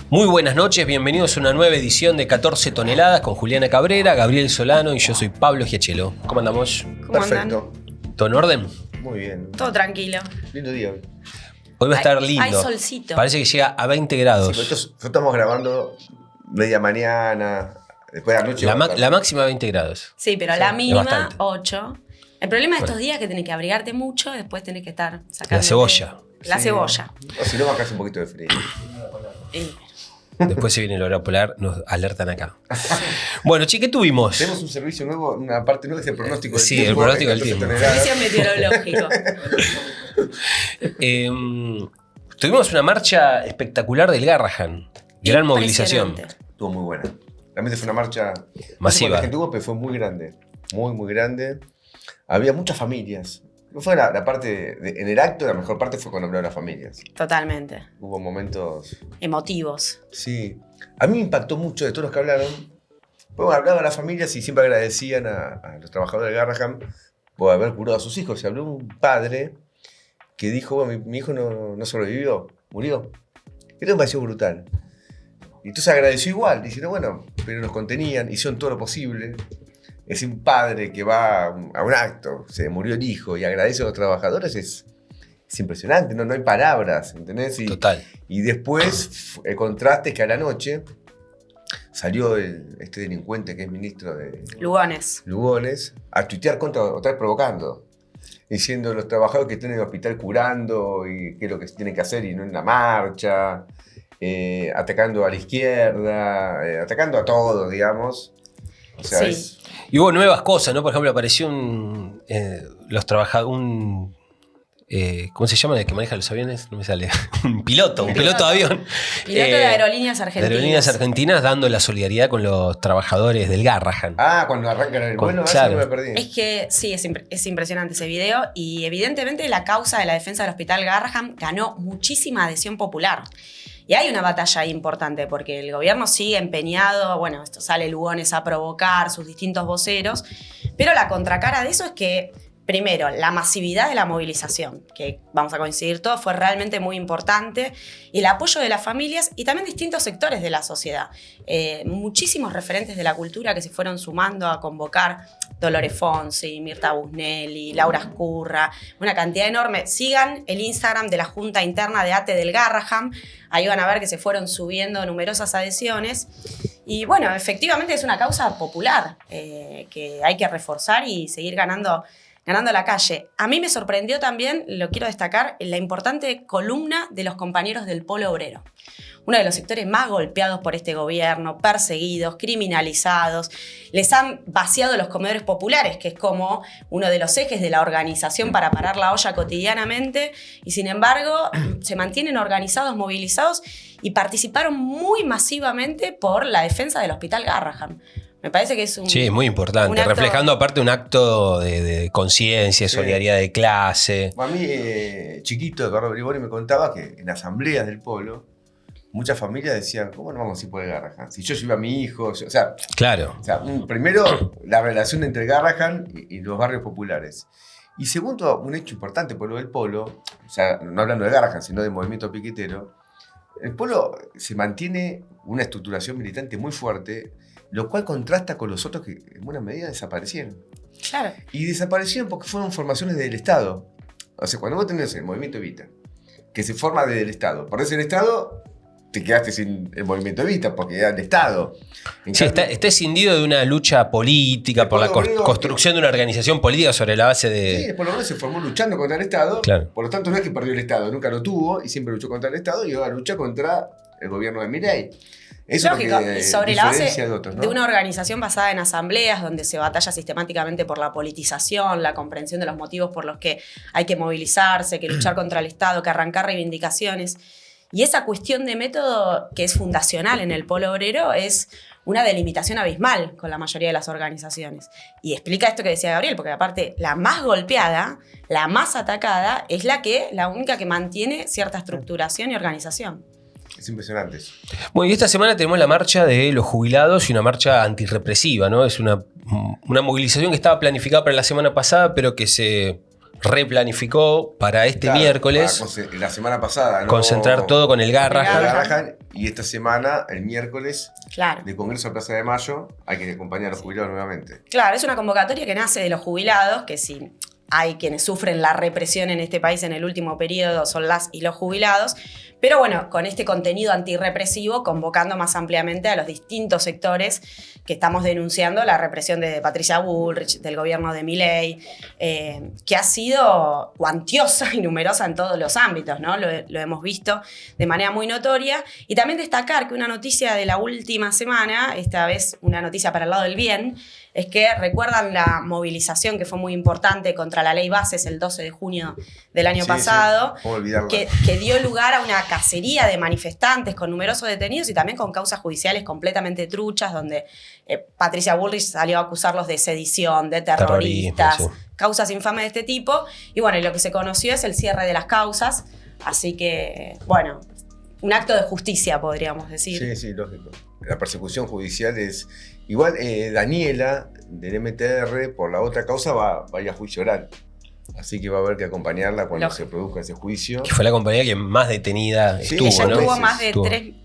Muy buenas noches, bienvenidos a una nueva edición de 14 toneladas con Juliana Cabrera, Gabriel Solano y yo soy Pablo Giachelo. ¿Cómo andamos? ¿Cómo Perfecto. andan? ¿Todo en orden? Muy bien. Todo tranquilo. Lindo día hoy. Hoy va a estar lindo. Hay solcito. Parece que llega a 20 Sí, grados. pero nosotros estamos grabando media mañana, después de la noche. La máxima 20 grados. Sí, pero Sí, la es mínima, bastante. 8. El problema de estos Bueno. días es que tenés que abrigarte mucho, después tenés que estar sacando... La cebolla. La cebolla. O si no, bajas un poquito de frío. Y- Después se viene el horario polar, nos alertan acá. Bueno, che, ¿qué tuvimos? Tenemos un servicio nuevo, una parte nueva que es el pronóstico del Sí, tiempo. el pronóstico del 14 tiempo. toneladas. Servicio meteorológico. Tuvimos una marcha espectacular del Garrahan. Gran movilización. Impresionante. Estuvo muy buena. Realmente fue una marcha Masiva. No sé cuánta gente hubo, pero fue muy grande. Muy, muy grande. Había muchas familias. Fue la parte, en el acto, la mejor parte fue cuando hablaron las familias. Totalmente. Hubo momentos... Emotivos. Sí. A mí me impactó mucho de todos los que hablaron. Bueno, hablaban las familias y siempre agradecían a los trabajadores del Garrahan por haber curado a sus hijos. Y habló un padre que dijo, bueno, mi hijo no sobrevivió, murió. Esto me pareció brutal. Y entonces agradeció igual, diciendo, bueno, pero nos contenían, hicieron todo lo posible. Es un padre que va a un acto, se murió el hijo y agradece a los trabajadores, es impresionante, no hay palabras, ¿entendés? Total. Y después, el contraste es que a la noche salió este delincuente que es ministro de Lugones. Lugones a tuitear otra vez provocando, diciendo los trabajadores que están en el hospital curando y qué es lo que tienen que hacer y no en la marcha, atacando a la izquierda, atacando a todos, digamos. O sea, Sí. Y hubo nuevas cosas, ¿no? Por ejemplo, apareció los trabajadores, ¿cómo se llama el que maneja los aviones? No me sale. un piloto de avión. Piloto de Aerolíneas Argentinas. De Aerolíneas Argentinas dando la solidaridad con los trabajadores del Garrahan. cuando arrancan el vuelo, Claro. eso no me perdí. Es que sí, es impresionante ese video y evidentemente la causa de la defensa del Hospital Garrahan ganó muchísima adhesión popular. Y hay una batalla ahí importante porque el gobierno sigue empeñado, bueno, esto sale Lugones a provocar, sus distintos voceros, pero la contracara de eso es que, primero, la masividad de la movilización, que vamos a coincidir todos, fue realmente muy importante, y el apoyo de las familias y también distintos sectores de la sociedad. Muchísimos referentes de la cultura que se fueron sumando a convocar, Dolores Fonsi, Mirta Busnelli, Laura Escurra, una cantidad enorme. Sigan el Instagram de la Junta Interna de ATE del Garrahan, ahí van a ver que se fueron subiendo numerosas adhesiones. Y bueno, efectivamente es una causa popular que hay que reforzar y seguir ganando la calle. A mí me sorprendió también, lo quiero destacar, la importante columna de los compañeros del Polo Obrero. Uno de los sectores más golpeados por este gobierno, perseguidos, criminalizados. Les han vaciado los comedores populares, que es como uno de los ejes de la organización para parar la olla cotidianamente. Y sin embargo, se mantienen organizados, movilizados y participaron muy masivamente por la defensa del Hospital Garrahan. Me parece que es un... Sí, muy importante. un acto- Reflejando aparte un acto de conciencia, de Sí. solidaridad de clase. A mí, chiquito, Eduardo Briboni me contaba que en asambleas del Polo, muchas familias decían, ¿cómo no vamos a ir por el Garrahan? Si yo llevo a mi hijo, Claro. primero, la relación entre el Garrahan y los barrios populares. Y segundo, un hecho importante por lo del Polo, o sea, no hablando de Garrahan, sino del movimiento piquetero, el Polo se mantiene una estructuración militante muy fuerte, lo cual contrasta con los otros que en buena medida desaparecieron. Claro. Y desaparecieron porque fueron formaciones del Estado. O sea, cuando vos tenés el movimiento Evita, que se forma desde el Estado, perdés el Estado, te quedaste sin el movimiento Evita porque era el Estado. En Sí, cambio, está escindido de una lucha política por la Pueblo Obrero, construcción de una organización política sobre la base sí, de... por lo menos se formó luchando contra el Estado. Claro. Por lo tanto, no es que perdió el Estado, nunca lo tuvo y siempre luchó contra el Estado y ahora lucha contra el gobierno de Milei. Eso Lógico, es lo que y sobre la base diferencia de otros, ¿no? de una organización basada en asambleas, donde se batalla sistemáticamente por la politización, la comprensión de los motivos por los que hay que movilizarse, que luchar contra el Estado, que arrancar reivindicaciones. Y esa cuestión de método que es fundacional en el Polo Obrero es una delimitación abismal con la mayoría de las organizaciones. Y explica esto que decía Gabriel, porque aparte la más golpeada, la más atacada, es la única que mantiene cierta estructuración y organización. Es impresionante eso. Bueno, y esta semana tenemos la marcha de los jubilados y una marcha antirrepresiva, ¿no? Es una movilización que estaba planificada para la semana pasada, pero que se replanificó para este miércoles la semana pasada, ¿no? concentrar todo con el Garrahan. Y esta semana, el miércoles, Claro. de Congreso a Plaza de Mayo, hay que acompañar a los jubilados nuevamente. Claro, es una convocatoria que nace de los jubilados, que sí, hay quienes sufren la represión en este país en el último periodo, son las y los jubilados, pero bueno, con este contenido antirrepresivo, convocando más ampliamente a los distintos sectores que estamos denunciando la represión de Patricia Bullrich, del gobierno de Milei, que ha sido cuantiosa y numerosa en todos los ámbitos, ¿no? Lo hemos visto de manera muy notoria. Y también destacar que una noticia de la última semana, esta vez una noticia para el lado del bien, es que recuerdan la movilización que fue muy importante contra la ley Bases el 12 de junio del año pasado, ¿cómo olvidarla? que dio lugar a una cacería de manifestantes con numerosos detenidos y también con causas judiciales completamente truchas, donde Patricia Bullrich salió a acusarlos de sedición, de terroristas, causas infames de este tipo. Y bueno, y lo que se conoció es el cierre de las causas. Así que, bueno, un acto de justicia, podríamos decir. Sí, sí, lógico. La persecución judicial es... Igual Daniela, del MTR, por la otra causa va a ir a juicio oral. Así que va a haber que acompañarla cuando se produzca ese juicio. Que fue la compañía que más detenida estuvo, ella ¿no?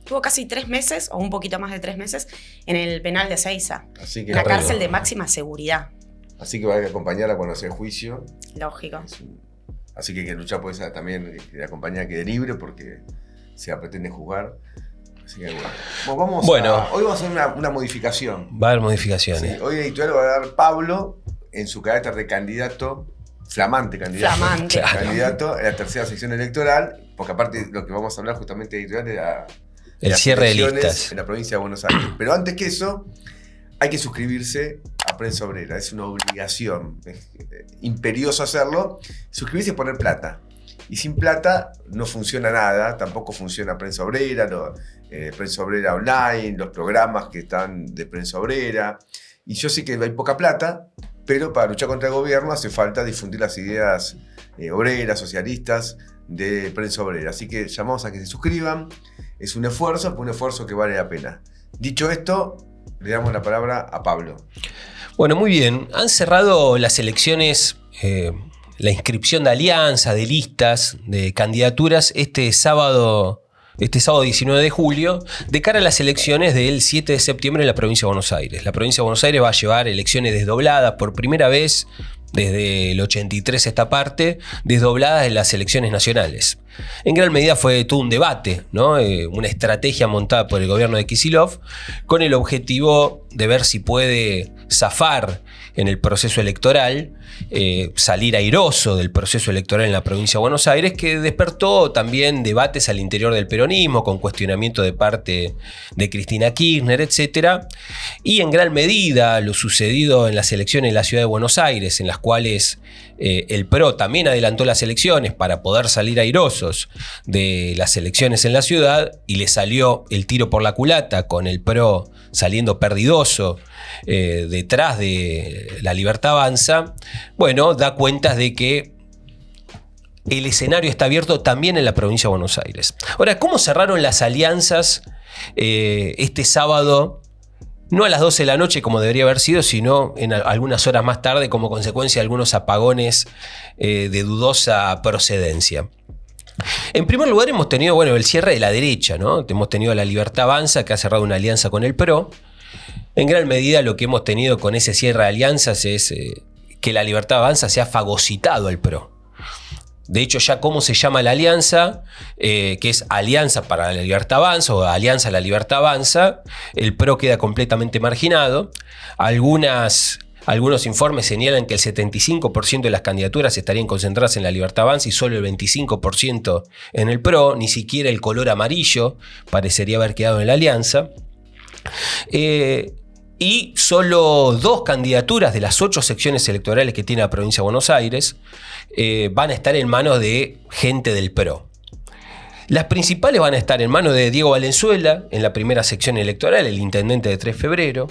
Tuvo casi 3 meses, o un poquito más de 3 meses, en el penal de Ezeiza. Así que una cárcel de máxima seguridad. Así que va a haber que acompañarla cuando sea el juicio. Lógico. Así que hay que luchar por esa también, que la compañía quede libre, porque se pretende juzgar. Así que bueno. Hoy vamos a hacer una modificación. Va a haber modificaciones. Sí, hoy el editorial va a dar Pablo en su carácter de candidato, flamante candidato a la tercera sección electoral, porque aparte lo que vamos a hablar justamente de editorial era el cierre de listas en la provincia de Buenos Aires. Pero antes que eso, hay que suscribirse a Prensa Obrera. Es una obligación, es imperioso hacerlo. Suscribirse y poner plata. Y sin plata no funciona nada, tampoco funciona Prensa Obrera, Prensa Obrera Online, los programas que están de Prensa Obrera. Y yo sé que hay poca plata, pero para luchar contra el gobierno hace falta difundir las ideas obreras, socialistas de Prensa Obrera. Así que llamamos a que se suscriban. Es un esfuerzo que vale la pena. Dicho esto, le damos la palabra a Pablo. Bueno, muy bien. Han cerrado las elecciones, la inscripción de alianza, de listas, de candidaturas este sábado 19 de julio, de cara a las elecciones del 7 de septiembre en la provincia de Buenos Aires. La provincia de Buenos Aires va a llevar elecciones desdobladas por primera vez desde el 83 esta parte, desdobladas en las elecciones nacionales. En gran medida fue todo un debate, ¿no? Una estrategia montada por el gobierno de Kicillof con el objetivo de ver si puede zafar en el proceso electoral, salir airoso del proceso electoral en la provincia de Buenos Aires, que despertó también debates al interior del peronismo, con cuestionamiento de parte de Cristina Kirchner, etc. Y en gran medida lo sucedido en las elecciones en la ciudad de Buenos Aires, en las cuales el PRO también adelantó las elecciones para poder salir airosos de las elecciones en la ciudad, y le salió el tiro por la culata, con el PRO saliendo perdidoso detrás de La Libertad Avanza. Bueno, da cuentas de que el escenario está abierto también en la provincia de Buenos Aires. Ahora, ¿cómo cerraron las alianzas este sábado? No a las 12 de la noche como debería haber sido, sino en algunas horas más tarde, como consecuencia de algunos apagones de dudosa procedencia. En primer lugar, hemos tenido el cierre de la derecha, ¿no? Hemos tenido a La Libertad Avanza, que ha cerrado una alianza con el PRO. En gran medida lo que hemos tenido con ese cierre de alianzas es que La Libertad Avanza se ha fagocitado al PRO. De hecho, ya cómo se llama la alianza, que es Alianza para la Libertad Avanza o Alianza a la Libertad Avanza, el PRO queda completamente marginado. Algunos informes señalan que el 75% de las candidaturas estarían concentradas en la Libertad Avanza y solo el 25% en el PRO. Ni siquiera el color amarillo parecería haber quedado en la alianza. Y solo 2 candidaturas de las 8 secciones electorales que tiene la provincia de Buenos Aires van a estar en manos de gente del PRO. Las principales van a estar en manos de Diego Valenzuela en la primera sección electoral, el intendente de 3 de febrero.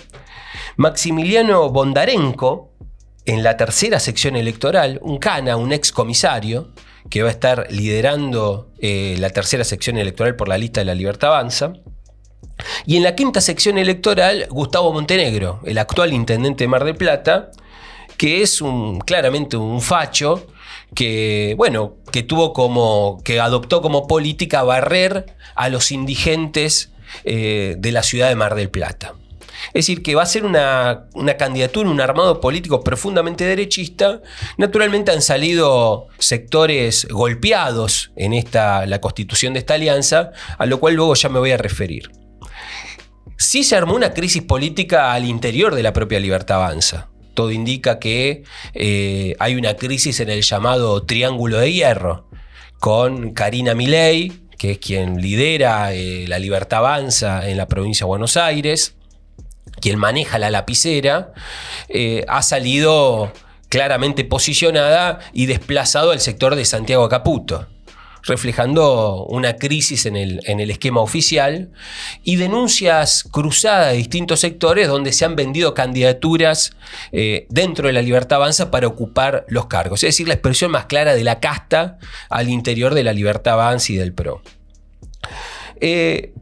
Maximiliano Bondarenko en la tercera sección electoral, un cana, un ex comisario, que va a estar liderando la tercera sección electoral por la lista de La Libertad Avanza. Y en la quinta sección electoral, Gustavo Montenegro, el actual intendente de Mar del Plata, que es claramente un facho, que adoptó como política barrer a los indigentes de la ciudad de Mar del Plata. Es decir, que va a ser una candidatura, un armado político profundamente derechista. Naturalmente han salido sectores golpeados en la constitución de esta alianza, a lo cual luego ya me voy a referir. Sí se armó una crisis política al interior de la propia Libertad Avanza. Todo indica que hay una crisis en el llamado Triángulo de Hierro, con Karina Milei, que es quien lidera la Libertad Avanza en la provincia de Buenos Aires, quien maneja la lapicera, ha salido claramente posicionada y desplazado al sector de Santiago Caputo, reflejando una crisis en el esquema oficial y denuncias cruzadas de distintos sectores donde se han vendido candidaturas dentro de la Libertad Avanza para ocupar los cargos. Es decir, la expresión más clara de la casta al interior de la Libertad Avanza y del PRO.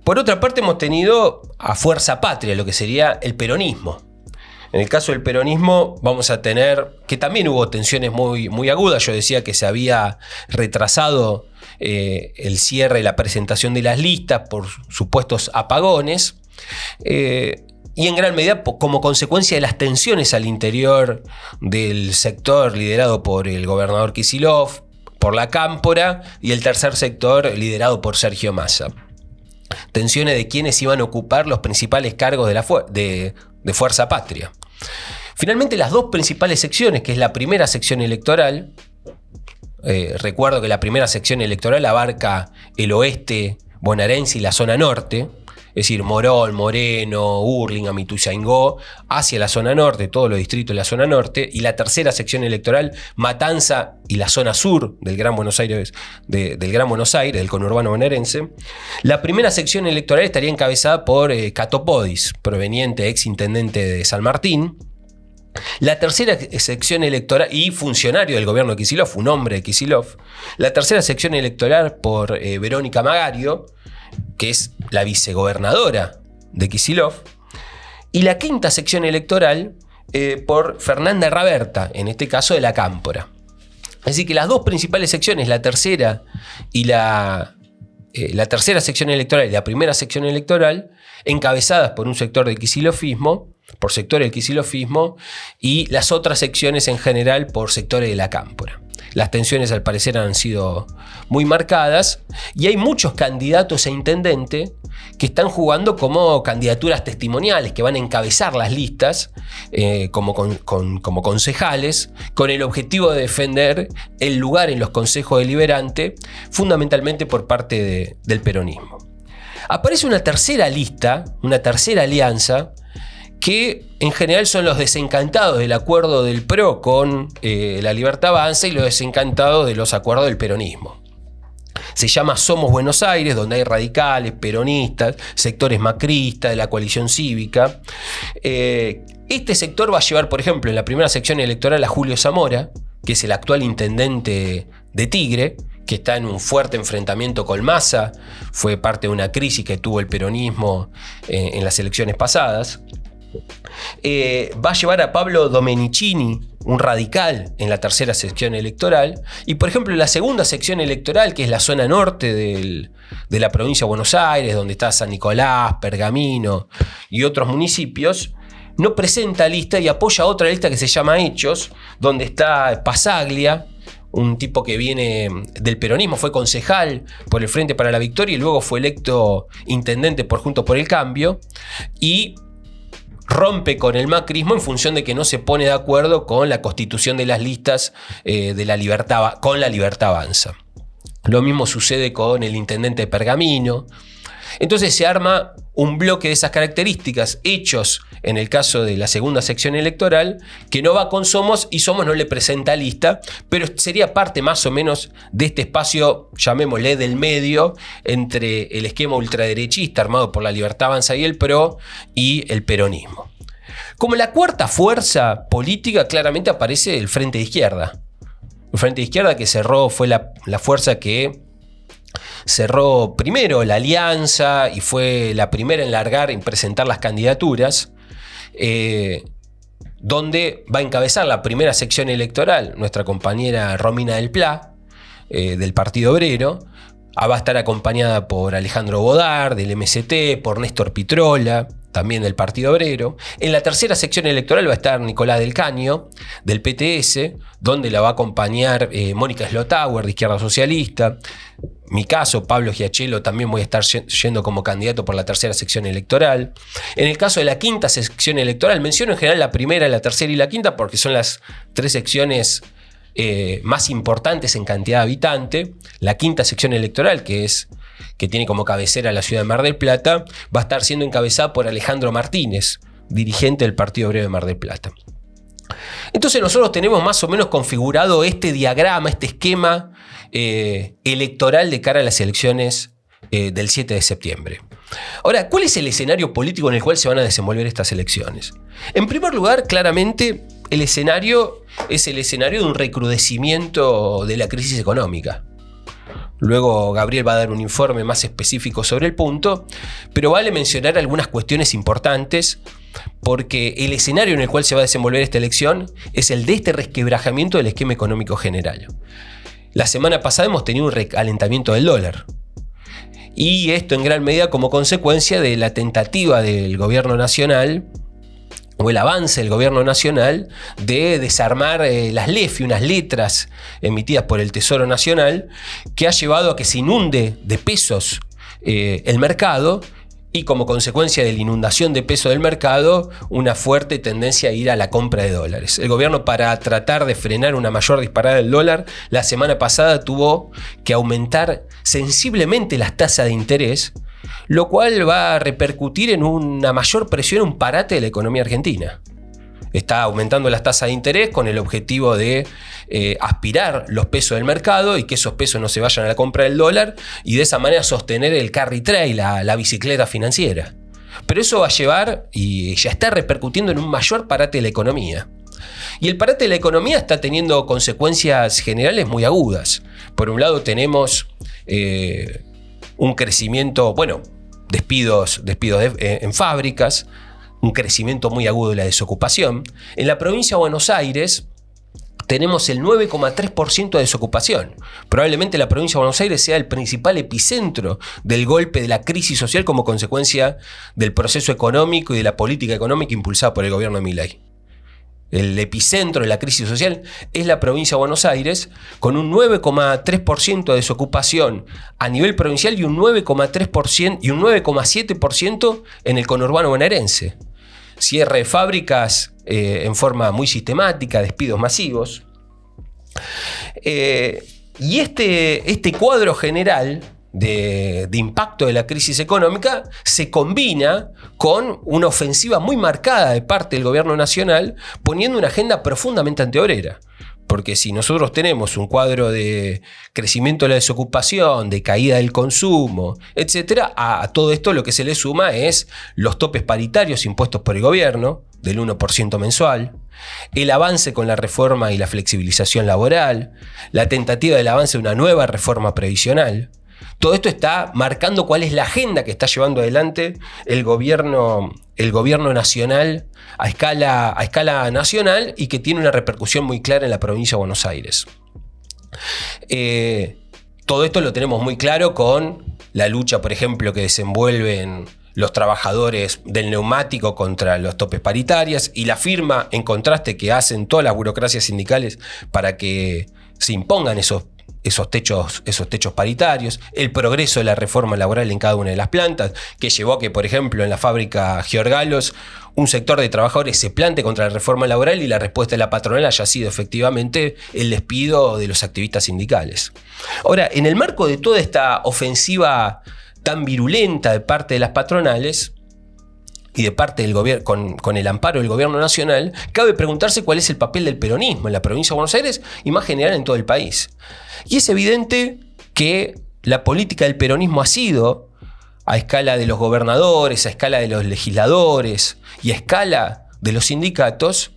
Por otra parte, hemos tenido a Fuerza Patria, lo que sería el peronismo. En el caso del peronismo vamos a tener que también hubo tensiones muy agudas. Yo decía que se había retrasado el cierre, la presentación de las listas por supuestos apagones. Y en gran medida como consecuencia de las tensiones al interior del sector liderado por el gobernador Kicillof, por la Cámpora, y el tercer sector liderado por Sergio Massa. Tensiones de quienes iban a ocupar los principales cargos de Fuerza Patria. Finalmente, las dos principales secciones, que es la primera sección electoral, recuerdo que la primera sección electoral abarca el oeste bonaerense y la zona norte, es decir, Morón, Moreno, Hurlingham y Ituzaingó, hacia la zona norte, todos los distritos de la zona norte, y la tercera sección electoral, Matanza y la zona sur del Gran Buenos Aires, del conurbano bonaerense. La primera sección electoral estaría encabezada por Cato Podis, proveniente ex intendente de San Martín. La tercera sección electoral, y funcionario del gobierno de Kicillof, un hombre de Kicillof. La tercera sección electoral por Verónica Magario, que es la vicegobernadora de Kicillof. Y la quinta sección electoral por Fernanda Raberta, en este caso de la Cámpora. Así que las dos principales secciones, la tercera sección electoral y la primera sección electoral, encabezadas por un sector del kicilofismo, por sectores del kicilofismo, y las otras secciones en general por sectores de la Cámpora. Las tensiones al parecer han sido muy marcadas y hay muchos candidatos a intendente que están jugando como candidaturas testimoniales, que van a encabezar las listas como concejales, con el objetivo de defender el lugar en los consejos deliberantes, fundamentalmente por parte del peronismo. Aparece una tercera lista, una tercera alianza, que en general son los desencantados del acuerdo del PRO con la Libertad Avanza y los desencantados de los acuerdos del peronismo. Se llama Somos Buenos Aires, donde hay radicales, peronistas, sectores macristas, de la coalición cívica. Este sector va a llevar, por ejemplo, en la primera sección electoral a Julio Zamora, que es el actual intendente de Tigre, que está en un fuerte enfrentamiento con Massa, fue parte de una crisis que tuvo el peronismo en las elecciones pasadas. Va a llevar a Pablo Domenicini, un radical, en la tercera sección electoral. Y por ejemplo, en la segunda sección electoral, que es la zona norte de la provincia de Buenos Aires, donde está San Nicolás, Pergamino y otros municipios, no presenta lista y apoya otra lista que se llama Hechos, donde está Pasaglia, un tipo que viene del peronismo, fue concejal por el Frente para la Victoria y luego fue electo intendente por Juntos por el Cambio, y rompe con el macrismo en función de que no se pone de acuerdo con la constitución de las listas con la Libertad Avanza. Lo mismo sucede con el intendente de Pergamino. Entonces se arma un bloque de esas características, Hechos en el caso de la segunda sección electoral, que no va con Somos, y Somos no le presenta lista, pero sería parte más o menos de este espacio, llamémosle del medio, entre el esquema ultraderechista armado por la Libertad Avanza y el PRO y el peronismo. Como la cuarta fuerza política, claramente aparece el Frente de Izquierda. El Frente de Izquierda que fue la fuerza que cerró primero la alianza y fue la primera en largar, en presentar las candidaturas. donde va a encabezar la primera sección electoral nuestra compañera Romina del Pla, del Partido Obrero. Va a estar acompañada por Alejandro Bodar, del MST, por Néstor Pitrola, también del Partido Obrero. En la tercera sección electoral va a estar Nicolás del Caño, del PTS, donde la va a acompañar Mónica Slotauer, de Izquierda Socialista. Mi caso, Pablo Giachelo, también voy a estar yendo como candidato por la tercera sección electoral. En el caso de la quinta sección electoral, menciono en general la primera, la tercera y la quinta porque son las tres secciones más importantes en cantidad de habitante. La quinta sección electoral, que tiene como cabecera la ciudad de Mar del Plata, va a estar siendo encabezada por Alejandro Martínez, dirigente del Partido Obrero de Mar del Plata. Entonces nosotros tenemos más o menos configurado este diagrama, este esquema electoral de cara a las elecciones del 7 de septiembre. Ahora, ¿cuál es el escenario político en el cual se van a desenvolver estas elecciones? En primer lugar, claramente, el escenario es el escenario de un recrudecimiento de la crisis económica. Luego Gabriel va a dar un informe más específico sobre el punto, pero vale mencionar algunas cuestiones importantes porque el escenario en el cual se va a desenvolver esta elección es el de este resquebrajamiento del esquema económico general. La semana pasada hemos tenido un recalentamiento del dólar. Y esto en gran medida como consecuencia de la tentativa del gobierno nacional, o el avance del gobierno nacional, de desarmar las LEFI, unas letras emitidas por el Tesoro Nacional, que ha llevado a que se inunde de pesos el mercado, y como consecuencia de la inundación de peso del mercado, una fuerte tendencia a ir a la compra de dólares. El gobierno, para tratar de frenar una mayor disparada del dólar, la semana pasada tuvo que aumentar sensiblemente las tasas de interés, lo cual va a repercutir en una mayor presión, un parate de la economía argentina. Está aumentando las tasas de interés con el objetivo de aspirar los pesos del mercado y que esos pesos no se vayan a la compra del dólar y de esa manera sostener el carry trade, la bicicleta financiera. Pero eso va a llevar y ya está repercutiendo en un mayor parate de la economía. Y el parate de la economía está teniendo consecuencias generales muy agudas. Por un lado tenemos un crecimiento, despidos en fábricas, un crecimiento muy agudo de la desocupación. En la provincia de Buenos Aires tenemos el 9,3% de desocupación. Probablemente la provincia de Buenos Aires sea el principal epicentro del golpe de la crisis social como consecuencia del proceso económico y de la política económica impulsada por el gobierno de Milei. El epicentro de la crisis social es la provincia de Buenos Aires, con un 9,3% de desocupación a nivel provincial y un 9,3% y un 9,7% en el conurbano bonaerense. Cierre de fábricas en forma muy sistemática, despidos masivos. Y este cuadro general de impacto de la crisis económica se combina con una ofensiva muy marcada de parte del gobierno nacional, poniendo una agenda profundamente antiobrera. Porque si nosotros tenemos un cuadro de crecimiento de la desocupación, de caída del consumo, etc., a todo esto lo que se le suma es los topes paritarios impuestos por el gobierno, del 1% mensual, el avance con la reforma y la flexibilización laboral, la tentativa del avance de una nueva reforma previsional. Todo esto está marcando cuál es la agenda que está llevando adelante el gobierno nacional a escala nacional y que tiene una repercusión muy clara en la provincia de Buenos Aires. Todo esto lo tenemos muy claro con la lucha, por ejemplo, que desenvuelven los trabajadores del neumático contra los topes paritarios y la firma en contraste que hacen todas las burocracias sindicales para que se impongan esos techos paritarios, el progreso de la reforma laboral en cada una de las plantas, que llevó a que, por ejemplo, en la fábrica Giorgalos, un sector de trabajadores se plante contra la reforma laboral y la respuesta de la patronal haya sido efectivamente el despido de los activistas sindicales. Ahora, en el marco de toda esta ofensiva tan virulenta de parte de las patronales y de parte del gobierno, con el amparo del gobierno nacional, cabe preguntarse cuál es el papel del peronismo en la provincia de Buenos Aires y más general en todo el país. Y es evidente que la política del peronismo ha sido, a escala de los gobernadores, a escala de los legisladores y a escala de los sindicatos,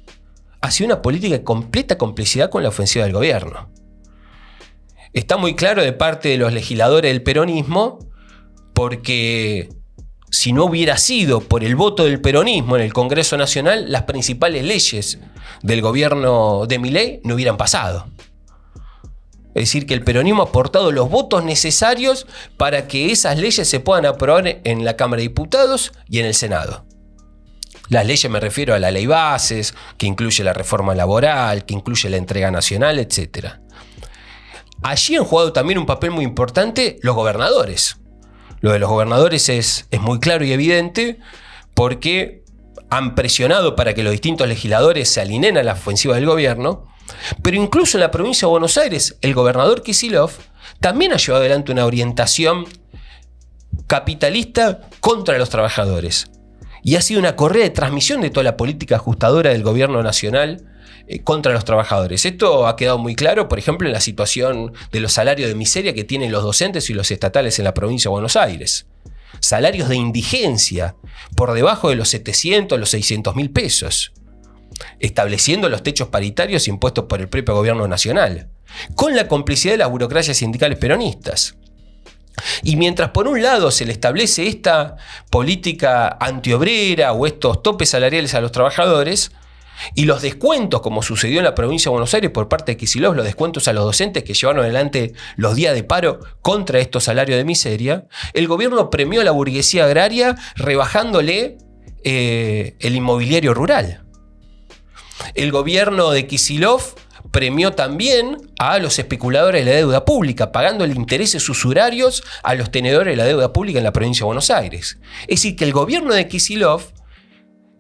ha sido una política de completa complicidad con la ofensiva del gobierno. Está muy claro de parte de los legisladores del peronismo porque si no hubiera sido por el voto del peronismo en el Congreso Nacional, las principales leyes del gobierno de Milei no hubieran pasado. Es decir, que el peronismo ha aportado los votos necesarios para que esas leyes se puedan aprobar en la Cámara de Diputados y en el Senado. Las leyes me refiero a la ley bases, que incluye la reforma laboral, que incluye la entrega nacional, etc. Allí han jugado también un papel muy importante los gobernadores. Lo de los gobernadores es muy claro y evidente porque han presionado para que los distintos legisladores se alineen a la ofensiva del gobierno, pero incluso en la provincia de Buenos Aires, el gobernador Kicillof también ha llevado adelante una orientación capitalista contra los trabajadores. Y ha sido una correa de transmisión de toda la política ajustadora del gobierno nacional contra los trabajadores. Esto ha quedado muy claro, por ejemplo, en la situación de los salarios de miseria que tienen los docentes y los estatales en la provincia de Buenos Aires. Salarios de indigencia por debajo de los 700, los 600 mil pesos. Estableciendo los techos paritarios impuestos por el propio gobierno nacional, con la complicidad de las burocracias sindicales peronistas. Y mientras por un lado se le establece esta política antiobrera o estos topes salariales a los trabajadores, y los descuentos, como sucedió en la provincia de Buenos Aires por parte de Kicillof, los descuentos a los docentes que llevaron adelante los días de paro contra estos salarios de miseria, el gobierno premió a la burguesía agraria rebajándole el inmobiliario rural. El gobierno de Kicillof premió también a los especuladores de la deuda pública, pagándole intereses usurarios a los tenedores de la deuda pública en la provincia de Buenos Aires. Es decir, que el gobierno de Kicillof,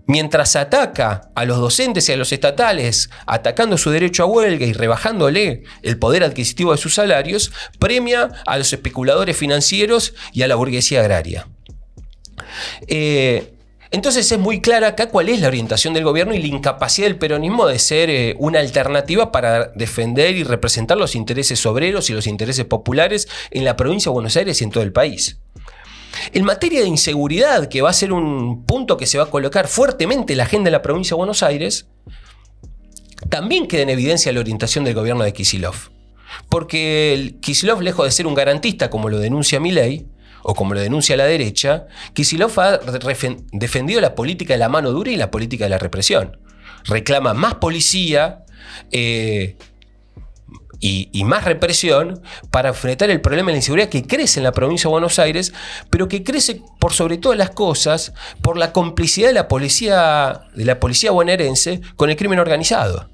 mientras ataca a los docentes y a los estatales, atacando su derecho a huelga y rebajándole el poder adquisitivo de sus salarios, premia a los especuladores financieros y a la burguesía agraria. Entonces es muy clara acá cuál es la orientación del gobierno y la incapacidad del peronismo de ser una alternativa para defender y representar los intereses obreros y los intereses populares en la provincia de Buenos Aires y en todo el país. En materia de inseguridad, que va a ser un punto que se va a colocar fuertemente en la agenda de la provincia de Buenos Aires, también queda en evidencia la orientación del gobierno de Kicillof. Porque Kicillof, lejos de ser un garantista como lo denuncia Milei, o como lo denuncia la derecha, Kicillof ha defendido la política de la mano dura y la política de la represión. Reclama más policía y más represión para enfrentar el problema de la inseguridad que crece en la provincia de Buenos Aires, pero que crece por sobre todas las cosas por la complicidad de la policía bonaerense con el crimen organizado.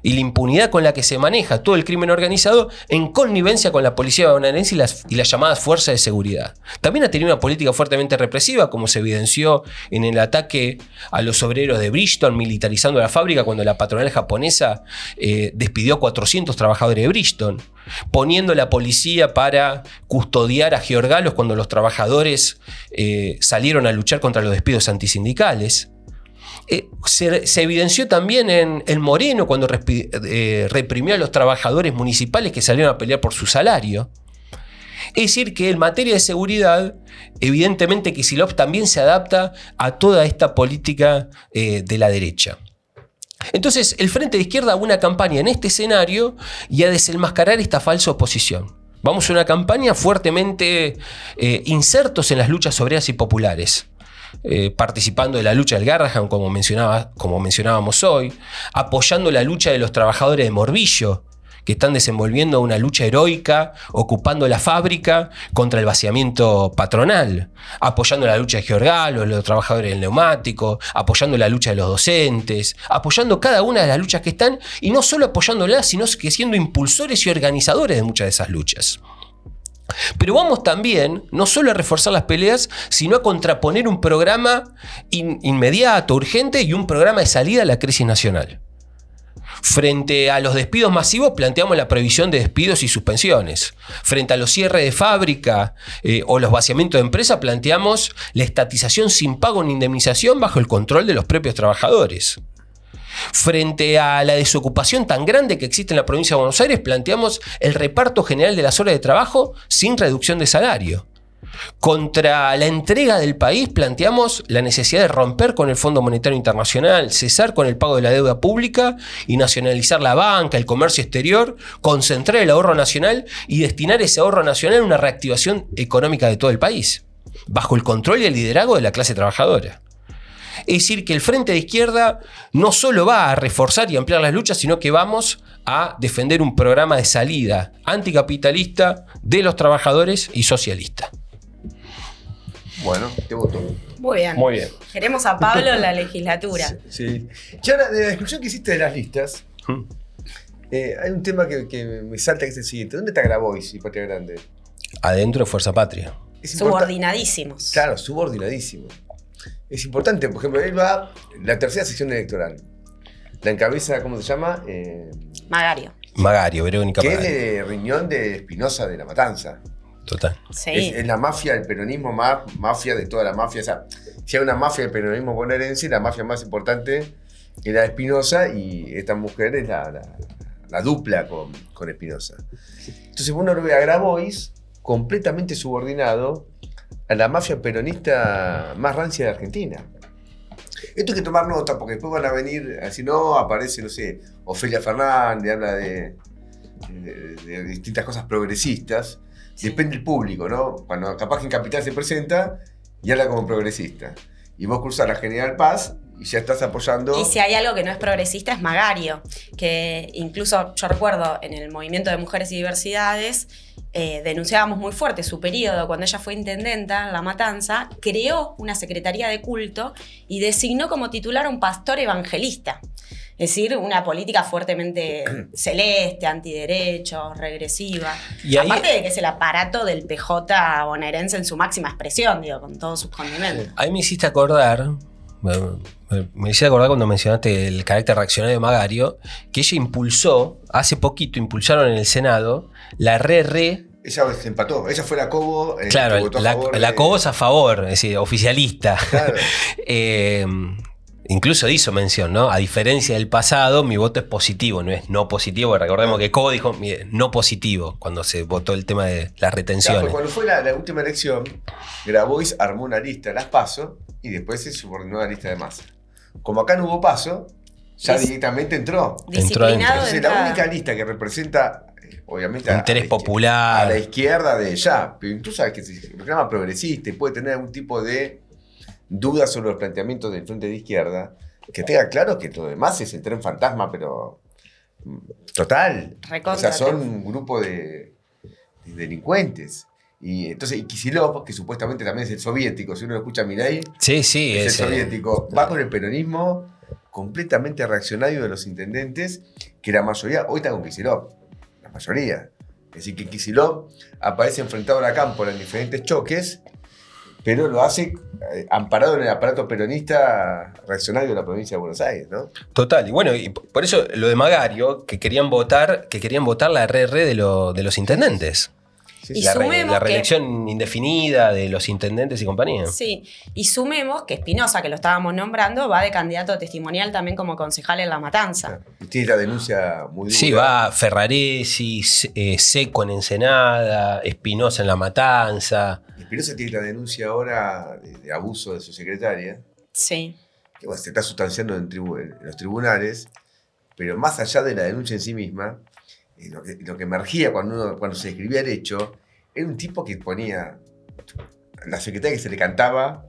Y la impunidad con la que se maneja todo el crimen organizado en connivencia con la policía bonaerense y las llamadas fuerzas de seguridad. También ha tenido una política fuertemente represiva, como se evidenció en el ataque a los obreros de Bridgestone, militarizando la fábrica cuando la patronal japonesa despidió a 400 trabajadores de Bridgestone, poniendo la policía para custodiar a Giorgalos cuando los trabajadores salieron a luchar contra los despidos antisindicales. Se evidenció también en Moreno cuando reprimió a los trabajadores municipales que salieron a pelear por su salario. Es decir, que en materia de seguridad, evidentemente Kicillof también se adapta a toda esta política de la derecha. Entonces, el Frente de Izquierda hace una campaña en este escenario y a desenmascarar esta falsa oposición. Vamos a una campaña fuertemente insertos en las luchas obreras y populares. Participando de la lucha del Garrahan, como mencionábamos hoy, apoyando la lucha de los trabajadores de Morbillo, que están desenvolviendo una lucha heroica, ocupando la fábrica contra el vaciamiento patronal, apoyando la lucha de Giorgalos, los trabajadores del neumático, apoyando la lucha de los docentes, apoyando cada una de las luchas que están, y no solo apoyándolas, sino que siendo impulsores y organizadores de muchas de esas luchas. Pero vamos también, no solo a reforzar las peleas, sino a contraponer un programa inmediato, urgente y un programa de salida a la crisis nacional. Frente a los despidos masivos planteamos la prohibición de despidos y suspensiones. Frente a los cierres de fábrica o los vaciamientos de empresa planteamos la estatización sin pago ni indemnización bajo el control de los propios trabajadores. Frente a la desocupación tan grande que existe en la provincia de Buenos Aires, planteamos el reparto general de las horas de trabajo sin reducción de salario. Contra la entrega del país planteamos la necesidad de romper con el Fondo Monetario Internacional, cesar con el pago de la deuda pública y nacionalizar la banca, el comercio exterior, concentrar el ahorro nacional y destinar ese ahorro nacional a una reactivación económica de todo el país. bajo el control y el liderazgo de la clase trabajadora. Es decir, que el Frente de Izquierda no solo va a reforzar y ampliar las luchas, sino que vamos a defender un programa de salida anticapitalista de los trabajadores y socialista. Bueno, te voto. Muy bien. Muy bien. Queremos a Pablo en la legislatura. Sí. Y ahora, de la descripción que hiciste de las listas, hay un tema que me salta, que es el siguiente. ¿Dónde está Grabois y Patria Grande? Adentro de Fuerza Patria. Subordinadísimos. Claro, subordinadísimo. Es importante, por ejemplo, él va la tercera sección electoral. La encabeza, ¿cómo se llama? Magario, Verónica Que Magario. es de riñón de Espinosa de La Matanza. Total. Sí. Es la mafia, el peronismo más mafia de toda la mafia. O sea, si hay una mafia del peronismo bonaerense, la mafia más importante es la de Espinosa, y esta mujer es la dupla con Espinosa. Entonces uno lo ve a Grabois completamente subordinado a la mafia peronista más rancia de Argentina. Esto hay que tomar nota, porque después van a venir, así no, aparece, no sé, Ofelia Fernández, habla de distintas cosas progresistas. Sí. Depende del público, ¿no? Cuando capaz que en Capital se presenta y habla como progresista. Y vos cruzás la General Paz y ya estás apoyando. Y si hay algo que no es progresista es Magario, que incluso yo recuerdo en el movimiento de mujeres y diversidades denunciábamos muy fuerte su periodo. Cuando ella fue intendenta en La Matanza, creó una secretaría de culto y designó como titular a un pastor evangelista. Es decir, una política fuertemente celeste, antiderechos, regresiva. Y ahí, aparte de que es el aparato del PJ bonaerense en su máxima expresión, digo, con todos sus condimentos. ahí me hiciste acordar, me hiciste acordar cuando mencionaste el carácter reaccionario de Magario, que ella hace poquito impulsaron en el Senado, la re. Ella se empató. Ella fue la Cobo. Claro, que votó a favor la Cobo es a favor, es decir, oficialista. Claro. Incluso hizo mención, ¿no? A diferencia del pasado, mi voto es positivo, no es no positivo. Recordemos que Cobo dijo no positivo cuando se votó el tema de las retenciones. Claro, cuando fue la última elección, Grabois armó una lista, las PASO, y después se subordinó a la lista de Massa. Como acá no hubo PASO, ya directamente entró. Disciplinado de Entonces, la entrada. única lista que representa, obviamente, Interés popular. a la izquierda de ella, pero tú sabes que se reclama progresista y puede tener algún tipo de dudas sobre los planteamientos del Frente de Izquierda, que tenga claro que lo demás es el tren fantasma, pero total. Recontra O sea, son un grupo de delincuentes. Y entonces, y Kicillof, que supuestamente también es el soviético, si uno escucha a Milei, Sí, es el ese. soviético, va con el peronismo completamente reaccionario de los intendentes, que la mayoría hoy está con Kicillof, la mayoría. Es decir, que Kicillof aparece enfrentado a la cámpora en diferentes choques, pero lo hace amparado en el aparato peronista reaccionario de la provincia de Buenos Aires, ¿no? Total. Y bueno, y por eso lo de Magario, que querían votar la RR de los intendentes. Sí, Y sí. sumemos La que- reelección indefinida de los intendentes y compañía. Sí, y sumemos que Espinosa, que lo estábamos nombrando, va de candidato testimonial también como concejal en La Matanza. Y tiene la denuncia muy dura. Sí, va Ferraresi, Seco en Ensenada, Espinosa en La Matanza. Espinosa tiene la denuncia ahora de abuso de su secretaria, Sí. que bueno, se está sustanciando en los tribunales, pero más allá de la denuncia en sí misma, lo que emergía cuando se describía el hecho, era un tipo que ponía la secretaria que se le cantaba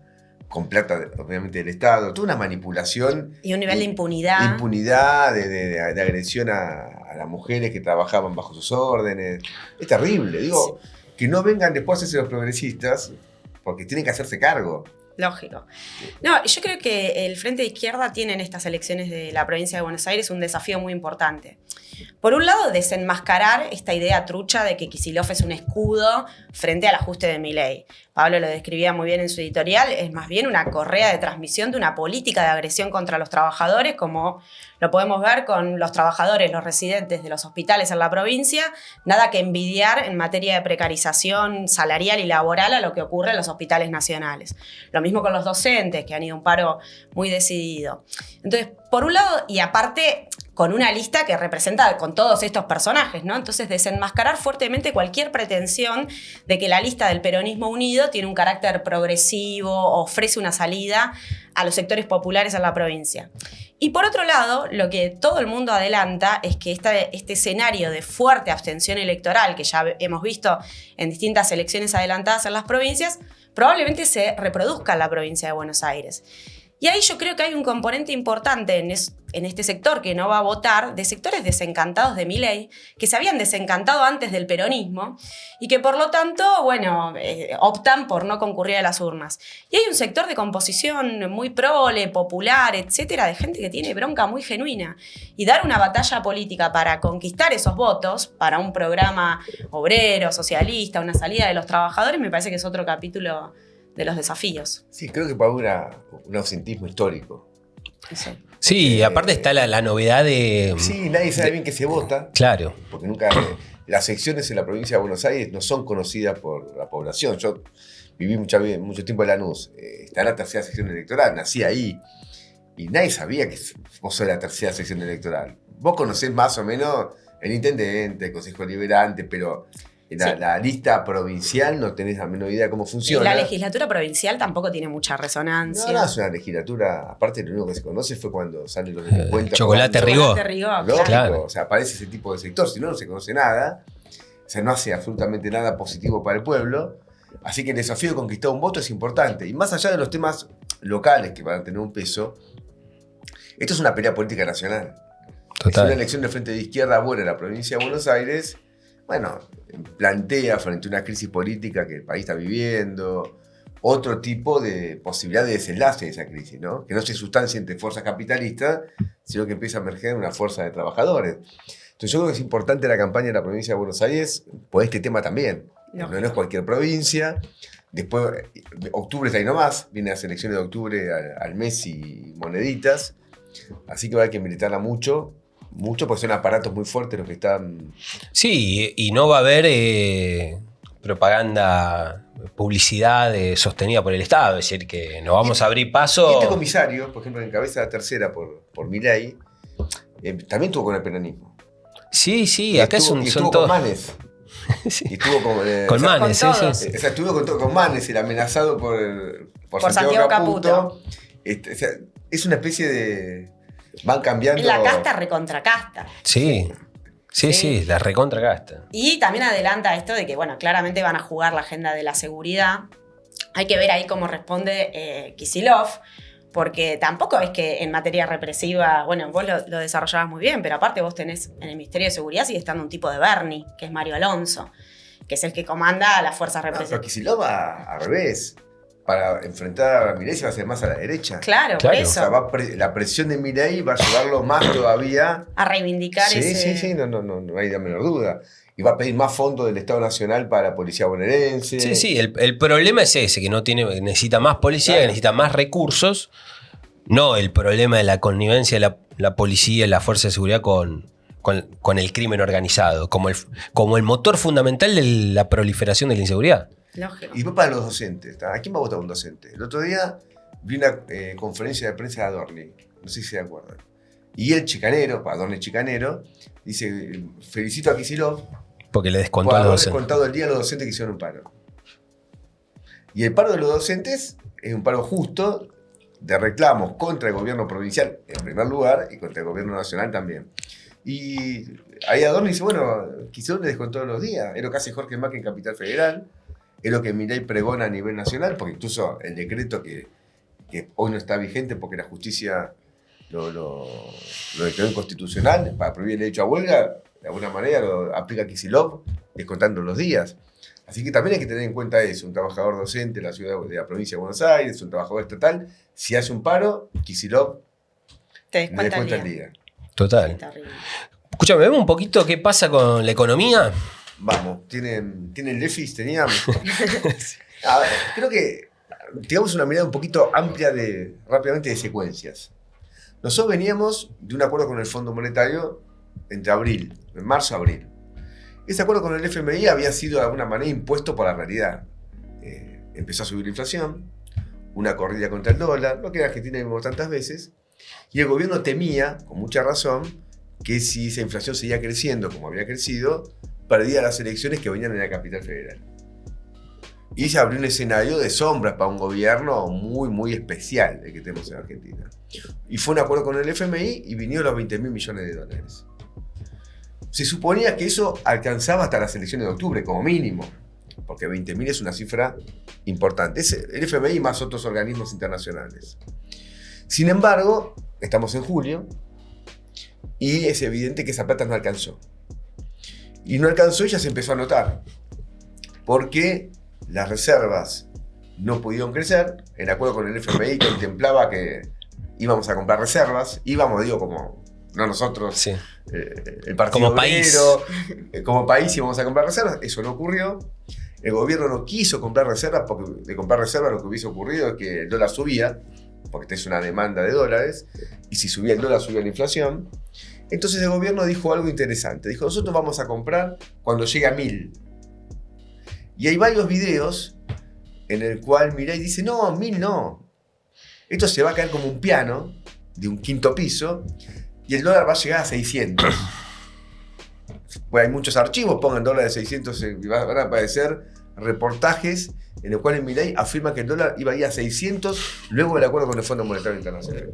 con plata, obviamente, del Estado, toda una manipulación. Y un nivel de impunidad. Impunidad, de agresión a las mujeres que trabajaban bajo sus órdenes. Es terrible, digo, que no vengan después a hacerse los progresistas, porque tienen que hacerse cargo. Lógico. No, yo creo que el Frente de Izquierda tiene en estas elecciones de la provincia de Buenos Aires un desafío muy importante. Por un lado, desenmascarar esta idea trucha de que Kicillof es un escudo frente al ajuste de Milei. Pablo lo describía muy bien en su editorial, es más bien una correa de transmisión de una política de agresión contra los trabajadores, como lo podemos ver con los trabajadores, los residentes de los hospitales en la provincia, nada que envidiar en materia de precarización salarial y laboral a lo que ocurre en los hospitales nacionales. Lo mismo con los docentes, que han ido a un paro muy decidido. Entonces, por un lado, y aparte con una lista que representa con todos estos personajes, ¿no? Entonces, desenmascarar fuertemente cualquier pretensión de que la lista del peronismo unido tiene un carácter progresivo, ofrece una salida a los sectores populares en la provincia. Y por otro lado, lo que todo el mundo adelanta es que este escenario de fuerte abstención electoral que ya hemos visto en distintas elecciones adelantadas en las provincias probablemente se reproduzca en la provincia de Buenos Aires. Y ahí yo creo que hay un componente importante en este sector que no va a votar, de sectores desencantados de Milei, que se habían desencantado antes del peronismo y que por lo tanto, bueno, optan por no concurrir a las urnas. Y hay un sector de composición muy prole, popular, etcétera, de gente que tiene bronca muy genuina. Y dar una batalla política para conquistar esos votos, para un programa obrero, socialista, una salida de los trabajadores, me parece que es otro capítulo de los desafíos. Sí, creo que para un ausentismo histórico. Sí, aparte está la novedad de... Sí, nadie sabe bien qué se vota. Claro. Porque nunca... las secciones en la provincia de Buenos Aires no son conocidas por la población. Yo viví mucho tiempo en Lanús. Está en la tercera sección electoral, nací ahí. Y nadie sabía que vos sos la tercera sección electoral. Vos conocés más o menos el intendente, el consejo deliberante, pero... La lista provincial no tenés la menor idea de cómo funciona. Y la legislatura provincial tampoco tiene mucha resonancia. No, es una legislatura. Aparte, lo único que se conoce fue cuando salen los delincuentes. Chocolate Rigó. Lógico, claro. O sea, aparece ese tipo de sector. Si no, no se conoce nada. O sea, no hace absolutamente nada positivo para el pueblo. Así que el desafío de conquistar un voto es importante. Y más allá de los temas locales que van a tener un peso, esto es una pelea política nacional. Total. Es una elección de frente de izquierda buena en la provincia de Buenos Aires. Bueno, plantea frente a una crisis política que el país está viviendo, otro tipo de posibilidad de desenlace de esa crisis, ¿no? Que no se sustancia entre fuerzas capitalistas, sino que empieza a emerger una fuerza de trabajadores. Entonces yo creo que es importante la campaña de la provincia de Buenos Aires por este tema también. No es cualquier provincia. Después, octubre está ahí nomás, viene las elecciones de octubre al mes y moneditas. Así que va a haber que militarla mucho, porque son aparatos muy fuertes los que están... Sí, y no va a haber propaganda, publicidad sostenida por el Estado, es decir, que nos vamos a abrir paso... Y este comisario, por ejemplo, que encabeza la tercera por Milei, también estuvo con el peronismo. Sí, y acá estuvo, son con todos... Manes. Sí. Y estuvo con Manes, sí. O sea, estuvo con Manes, el amenazado por Santiago Caputo. O sea, es una especie de... Van cambiando... La casta recontra casta. Sí, la recontra casta. Y también adelanta esto de que, bueno, claramente van a jugar la agenda de la seguridad. Hay que ver ahí cómo responde Kicillof, porque tampoco es que en materia represiva, bueno, vos lo desarrollabas muy bien, pero aparte vos tenés en el Ministerio de Seguridad sigue estando un tipo de Bernie, que es Mario Alonso, que es el que comanda a las fuerzas represivas. Pero Kicillof va al revés. Para enfrentar a Milei se va a hacer más a la derecha. Claro. Por eso. O sea, la presión de Milei va a llevarlo más todavía a reivindicar ese... Sí, no hay la menor duda. Y va a pedir más fondos del Estado Nacional para la policía bonaerense. Sí, el problema es ese, que necesita más policía, que necesita más recursos. No el problema de la connivencia de la policía y la fuerza de seguridad con el crimen organizado, como el motor fundamental de la proliferación de la inseguridad. Lógico. Y después para los docentes. ¿A quién va a votar un docente? El otro día vi una conferencia de prensa de Adorni, no sé si se acuerdan. Y el chicanero, Adorni chicanero, dice, felicito a Kicillof porque le descontó por a los haber docentes. descontado el día a los docentes que hicieron un paro. Y el paro de los docentes es un paro justo de reclamos contra el gobierno provincial, en primer lugar, y contra el gobierno nacional también. Y ahí Adorni dice, bueno, Kicillof le descontó los días. Es lo que hace Jorge Macri en Capital Federal. Es lo que Milei pregona a nivel nacional, porque incluso el decreto que hoy no está vigente porque la justicia lo declaró inconstitucional para prohibir el derecho a huelga, de alguna manera lo aplica Kicillof descontando los días. Así que también hay que tener en cuenta eso, un trabajador docente de la provincia de Buenos Aires, un trabajador estatal, si hace un paro, Kicillof te le descuenta el día. Total. Escúchame, vemos un poquito qué pasa con la economía. Vamos, tienen déficit, teníamos. A ver, creo que tengamos una mirada un poquito amplia rápidamente de secuencias. Nosotros veníamos de un acuerdo con el Fondo Monetario en marzo-abril. Ese acuerdo con el FMI había sido de alguna manera impuesto por la realidad. Empezó a subir la inflación, una corrida contra el dólar, lo que en Argentina vimos tantas veces, y el gobierno temía, con mucha razón, que si esa inflación seguía creciendo como había crecido, perdía las elecciones que venían en la capital federal. Y se abrió un escenario de sombras para un gobierno muy, muy especial el que tenemos en Argentina. Y fue un acuerdo con el FMI y vinieron los 20.000 millones de dólares. Se suponía que eso alcanzaba hasta las elecciones de octubre, como mínimo. porque 20.000 es una cifra importante. Es el FMI más otros organismos internacionales. Sin embargo, estamos en julio y es evidente que esa plata no alcanzó. Y no alcanzó y ya se empezó a notar, porque las reservas no pudieron crecer, en acuerdo con el FMI que contemplaba que íbamos a comprar reservas, como no nosotros, Sí. El Partido Como país. Obrero, como país íbamos a comprar reservas, eso no ocurrió. El gobierno no quiso comprar reservas, porque de comprar reservas lo que hubiese ocurrido es que el dólar subía, porque esta es una demanda de dólares, y si subía el dólar subía la inflación. Entonces el gobierno dijo algo interesante, dijo, nosotros vamos a comprar cuando llegue a 1.000. Y hay varios videos en el cual Milei dice, no, 1.000 no. Esto se va a caer como un piano de un quinto piso y el dólar va a llegar a 600. Pues hay muchos archivos, pongan dólar de 600 y van a aparecer reportajes en los cuales Milei afirma que el dólar iba a ir a 600 luego del acuerdo con el Fondo Monetario Internacional.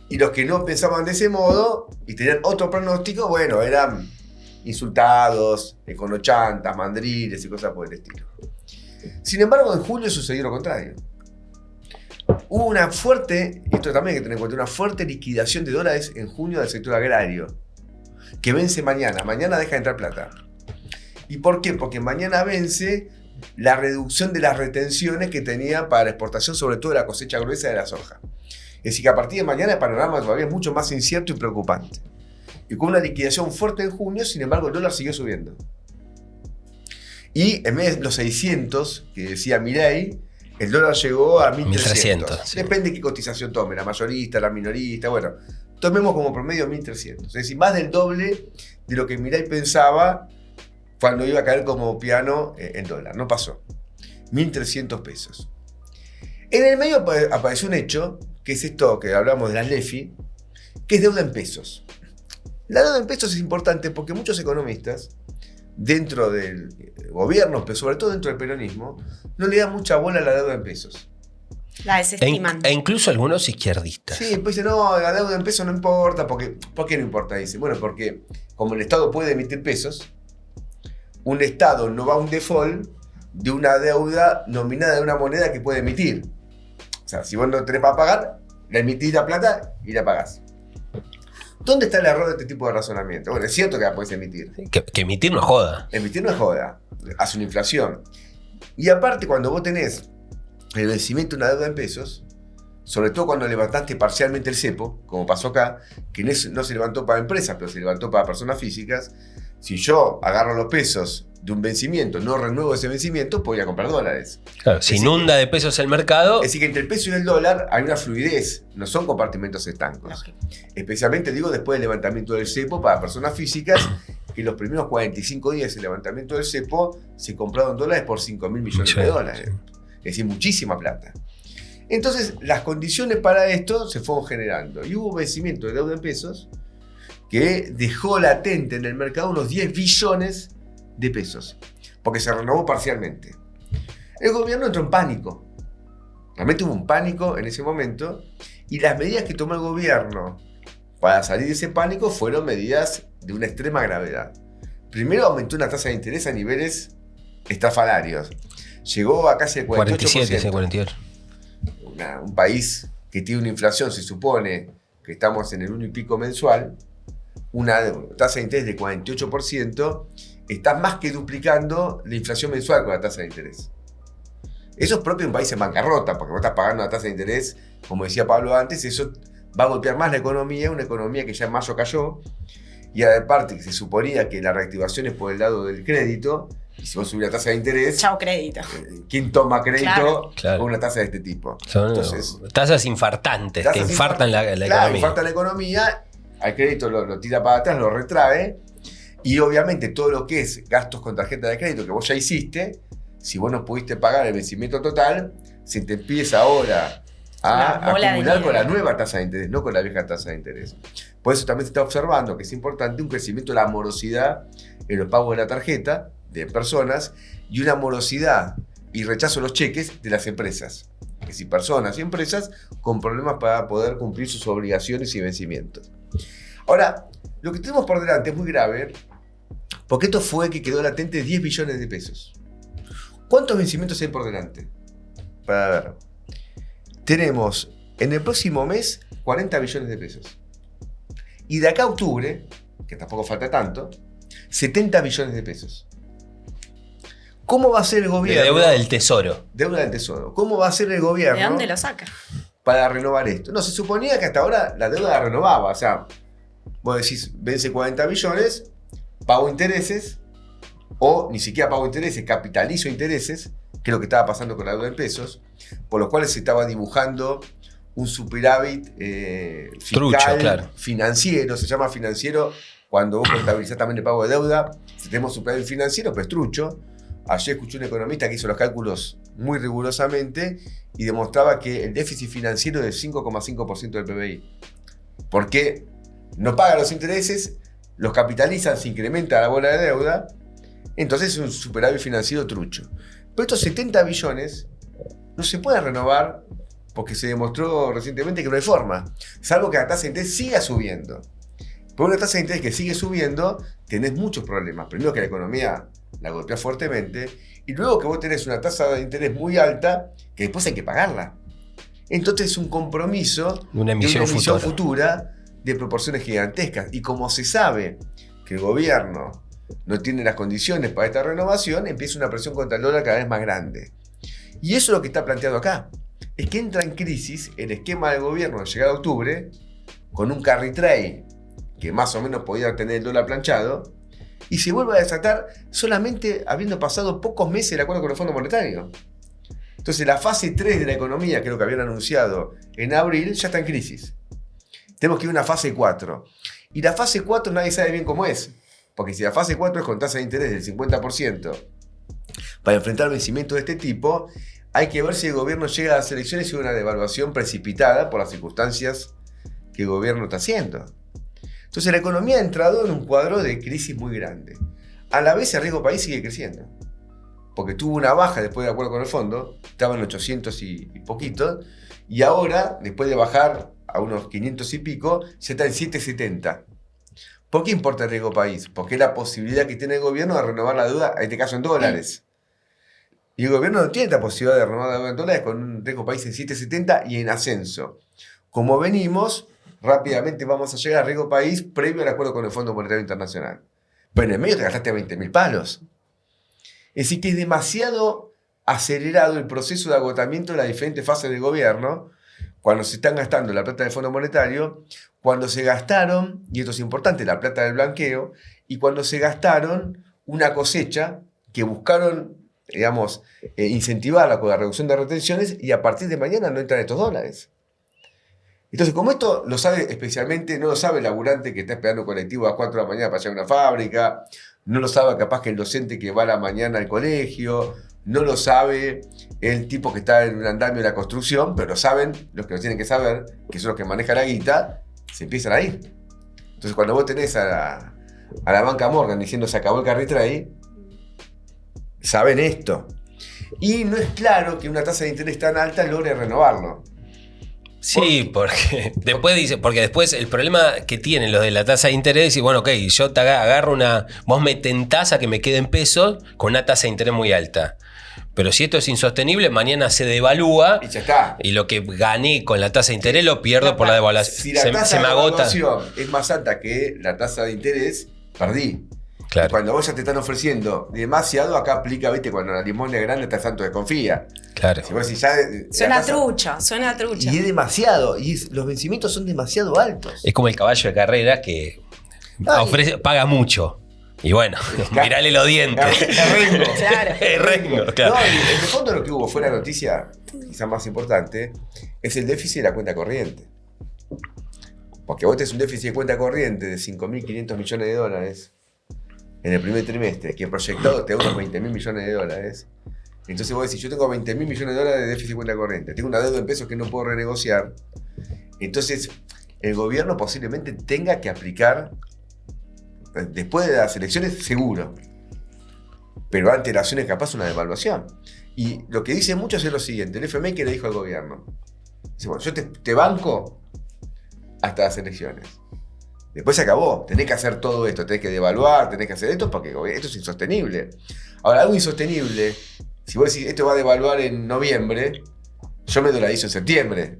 Y los que no pensaban de ese modo y tenían otro pronóstico, bueno, eran insultados, econochantas, mandriles y cosas por el estilo. Sin embargo, en julio sucedió lo contrario. Hubo una fuerte, esto también hay que tener en cuenta, una fuerte liquidación de dólares en junio del sector agrario, que vence mañana. Mañana deja de entrar plata. ¿Y por qué? Porque mañana vence la reducción de las retenciones que tenía para la exportación, sobre todo de la cosecha gruesa de la soja. Es decir, que a partir de mañana el panorama todavía es mucho más incierto y preocupante. Y con una liquidación fuerte en junio, sin embargo, el dólar siguió subiendo. Y en vez de los 600 que decía Milei, el dólar llegó a 1.300. Sí. Depende de qué cotización tome, la mayorista, la minorista, bueno. Tomemos como promedio 1.300. Es decir, más del doble de lo que Milei pensaba cuando iba a caer como piano en dólar. No pasó. 1.300 pesos. En el medio apareció un hecho, que es esto que hablamos de las LEFI, que es deuda en pesos. La deuda en pesos es importante porque muchos economistas, dentro del gobierno, pero sobre todo dentro del peronismo, no le dan mucha bola a la deuda en pesos. La desestiman. E incluso algunos izquierdistas. Sí, pues dicen, no, la deuda en pesos no importa. ¿Por qué no importa? Dice, bueno, porque como el Estado puede emitir pesos, un Estado no va a un default de una deuda nominada de una moneda que puede emitir. O sea, si vos no tenés para pagar, la emitís la plata y la pagás. ¿Dónde está el error de este tipo de razonamiento? Bueno, es cierto que la podés emitir. Que emitir no joda. Emitir no es joda, hace una inflación. Y aparte, cuando vos tenés el vencimiento de una deuda en pesos, sobre todo cuando levantaste parcialmente el cepo, como pasó acá, que no se levantó para empresas, pero se levantó para personas físicas, si yo agarro los pesos de un vencimiento, no renuevo ese vencimiento, podría comprar dólares. Claro, se inunda de pesos el mercado. Es decir, que entre el peso y el dólar hay una fluidez, no son compartimentos estancos. Especialmente, digo, después del levantamiento del cepo para personas físicas, que los primeros 45 días del levantamiento del cepo se compraron dólares por 5.000 millones de dólares. Es decir, muchísima plata. Entonces, las condiciones para esto se fueron generando. Y hubo vencimiento de deuda en pesos que dejó latente en el mercado unos 10 billones de pesos, porque se renovó parcialmente. El gobierno entró en pánico. Realmente hubo un pánico en ese momento, y las medidas que tomó el gobierno para salir de ese pánico fueron medidas de una extrema gravedad. Primero, aumentó una tasa de interés a niveles estrafalarios. Llegó a casi el 48%. 47, 48. Un país que tiene una inflación, se supone que estamos en el 1 y pico mensual, una tasa de interés de 48%, está más que duplicando la inflación mensual con la tasa de interés. Eso es propio de un país en bancarrota, porque vos estás pagando una tasa de interés, como decía Pablo antes, eso va a golpear más la economía, una economía que ya en mayo cayó, y aparte que se suponía que la reactivación es por el lado del crédito, y si vos subís la tasa de interés, chao crédito. ¿Quién toma crédito Claro. con una tasa de este tipo? Son Entonces, tasas infartantes que infartan la claro, economía. infartan la economía, al crédito lo tira para atrás, lo retrae, y obviamente todo lo que es gastos con tarjeta de crédito que vos ya hiciste, si vos no pudiste pagar el vencimiento total, se te empieza ahora a acumular con la nueva tasa de interés, no con la vieja tasa de interés. Por eso también se está observando que es importante un crecimiento de la morosidad en los pagos de la tarjeta de personas y una morosidad y rechazo a los cheques de las empresas. Es decir, personas y empresas con problemas para poder cumplir sus obligaciones y vencimientos. Ahora, lo que tenemos por delante es muy grave, porque esto fue que quedó latente 10 billones de pesos. ¿Cuántos vencimientos hay por delante? Para ver. Tenemos en el próximo mes 40 billones de pesos. Y de acá a octubre, que tampoco falta tanto, 70 billones de pesos. ¿Cómo va a ser el gobierno? De deuda del Tesoro. Deuda del Tesoro. ¿Cómo va a ser el gobierno? ¿De dónde lo saca? Para renovar esto. No, se suponía que hasta ahora la deuda la renovaba. O sea, vos decís, vence 40 billones, pago intereses, o ni siquiera pago intereses, capitalizo intereses, que es lo que estaba pasando con la deuda en pesos, por lo cual se estaba dibujando un superávit fiscal, Trucho, claro. financiero. Se llama financiero cuando vos contabilizás también el pago de deuda. Si tenemos superávit financiero, pues trucho. Ayer escuché un economista que hizo los cálculos muy rigurosamente y demostraba que el déficit financiero es del 5,5% del PBI. Porque no pagan los intereses, los capitalizan, se incrementa la bola de deuda, entonces es un superávit financiero trucho. Pero estos 70 billones no se pueden renovar porque se demostró recientemente que no hay forma, salvo que la tasa de interés siga subiendo. Por una tasa de interés que sigue subiendo, tenés muchos problemas. Primero que la economía la golpea fuertemente, y luego que vos tenés una tasa de interés muy alta, que después hay que pagarla. Entonces es un compromiso de una emisión futura de proporciones gigantescas. Y como se sabe que el gobierno no tiene las condiciones para esta renovación, empieza una presión contra el dólar cada vez más grande. Y eso es lo que está planteado acá. Es que entra en crisis el esquema del gobierno llegado a octubre, con un carry trade que más o menos podía tener el dólar planchado, y se vuelve a desatar solamente habiendo pasado pocos meses el acuerdo con el Fondo Monetario. Entonces la fase 3 de la economía, que es lo que habían anunciado en abril, ya está en crisis. Tenemos que ir a una fase 4. Y la fase 4 nadie sabe bien cómo es. Porque si la fase 4 es con tasa de interés del 50% para enfrentar vencimientos de este tipo, hay que ver si el gobierno llega a las elecciones y una devaluación precipitada por las circunstancias que el gobierno está haciendo. Entonces la economía ha entrado en un cuadro de crisis muy grande. A la vez el riesgo país sigue creciendo. Porque tuvo una baja después del acuerdo con el fondo, estaba en 800 y poquito, y ahora, después de bajar a unos 500 y pico, ya está en 770. ¿Por qué importa el riesgo país? Porque es la posibilidad que tiene el gobierno de renovar la deuda, en este caso en dólares. Y el gobierno no tiene la posibilidad de renovar la deuda en dólares con un riesgo país en 770 y en ascenso. Como venimos, rápidamente vamos a llegar al riesgo país previo al acuerdo con el Fondo Monetario Internacional. Pero en el medio te gastaste 20.000 palos. Es decir, que es demasiado acelerado el proceso de agotamiento de las diferentes fases del gobierno cuando se están gastando la plata del Fondo Monetario, cuando se gastaron, y esto es importante, la plata del blanqueo, y cuando se gastaron una cosecha que buscaron, digamos, incentivarla con la reducción de retenciones, y a partir de mañana no entran estos dólares. Entonces, como esto lo sabe especialmente, no lo sabe el laburante que está esperando colectivo a las 4 de la mañana para llegar a una fábrica, no lo sabe capaz que el docente que va a la mañana al colegio, no lo sabe el tipo que está en un andamio de la construcción, pero lo saben los que lo tienen que saber, que son los que manejan la guita, se empiezan a ir. Entonces, cuando vos tenés a la banca Morgan diciendo se acabó el carry trade, saben esto. Y no es claro que una tasa de interés tan alta logre renovarlo. Sí, porque después el problema que tienen los de la tasa de interés, y bueno, ok, yo te agarro vos me tentás a que me quede en pesos con una tasa de interés muy alta. Pero si esto es insostenible, mañana se devalúa y ya está. Y lo que gané con la tasa de interés lo pierdo por la devaluación. Si la tasa de devaluación es más alta que la tasa de interés, perdí. Claro. Y cuando vos ya te están ofreciendo demasiado, acá aplica, viste, cuando la limosna es grande, está santo desconfía. Claro. Si vos decís, ya, suena trucha. Y es demasiado, y los vencimientos son demasiado altos. Es como el caballo de carrera que paga mucho. Y bueno, mirale los dientes. Es rengo. Claro. Es rengo, claro. No, en el fondo lo que hubo fue la noticia, quizás más importante, es el déficit de la cuenta corriente. Porque vos tenés un déficit de cuenta corriente de 5.500 millones de dólares en el primer trimestre, que proyectado te da unos 20.000 millones de dólares. Entonces vos decís, yo tengo 20.000 millones de dólares de déficit de cuenta corriente, tengo una deuda en pesos que no puedo renegociar. Entonces el gobierno posiblemente tenga que aplicar, después de las elecciones, seguro. Pero ante elecciones capaz una devaluación. Y lo que dicen muchos es lo siguiente, el FMI que le dijo al gobierno, dice, bueno, yo te banco hasta las elecciones. Después se acabó, tenés que hacer todo esto, tenés que devaluar, tenés que hacer esto porque esto es insostenible. Ahora, algo insostenible Si vos decís, esto va a devaluar en noviembre, yo me dolarizo en septiembre.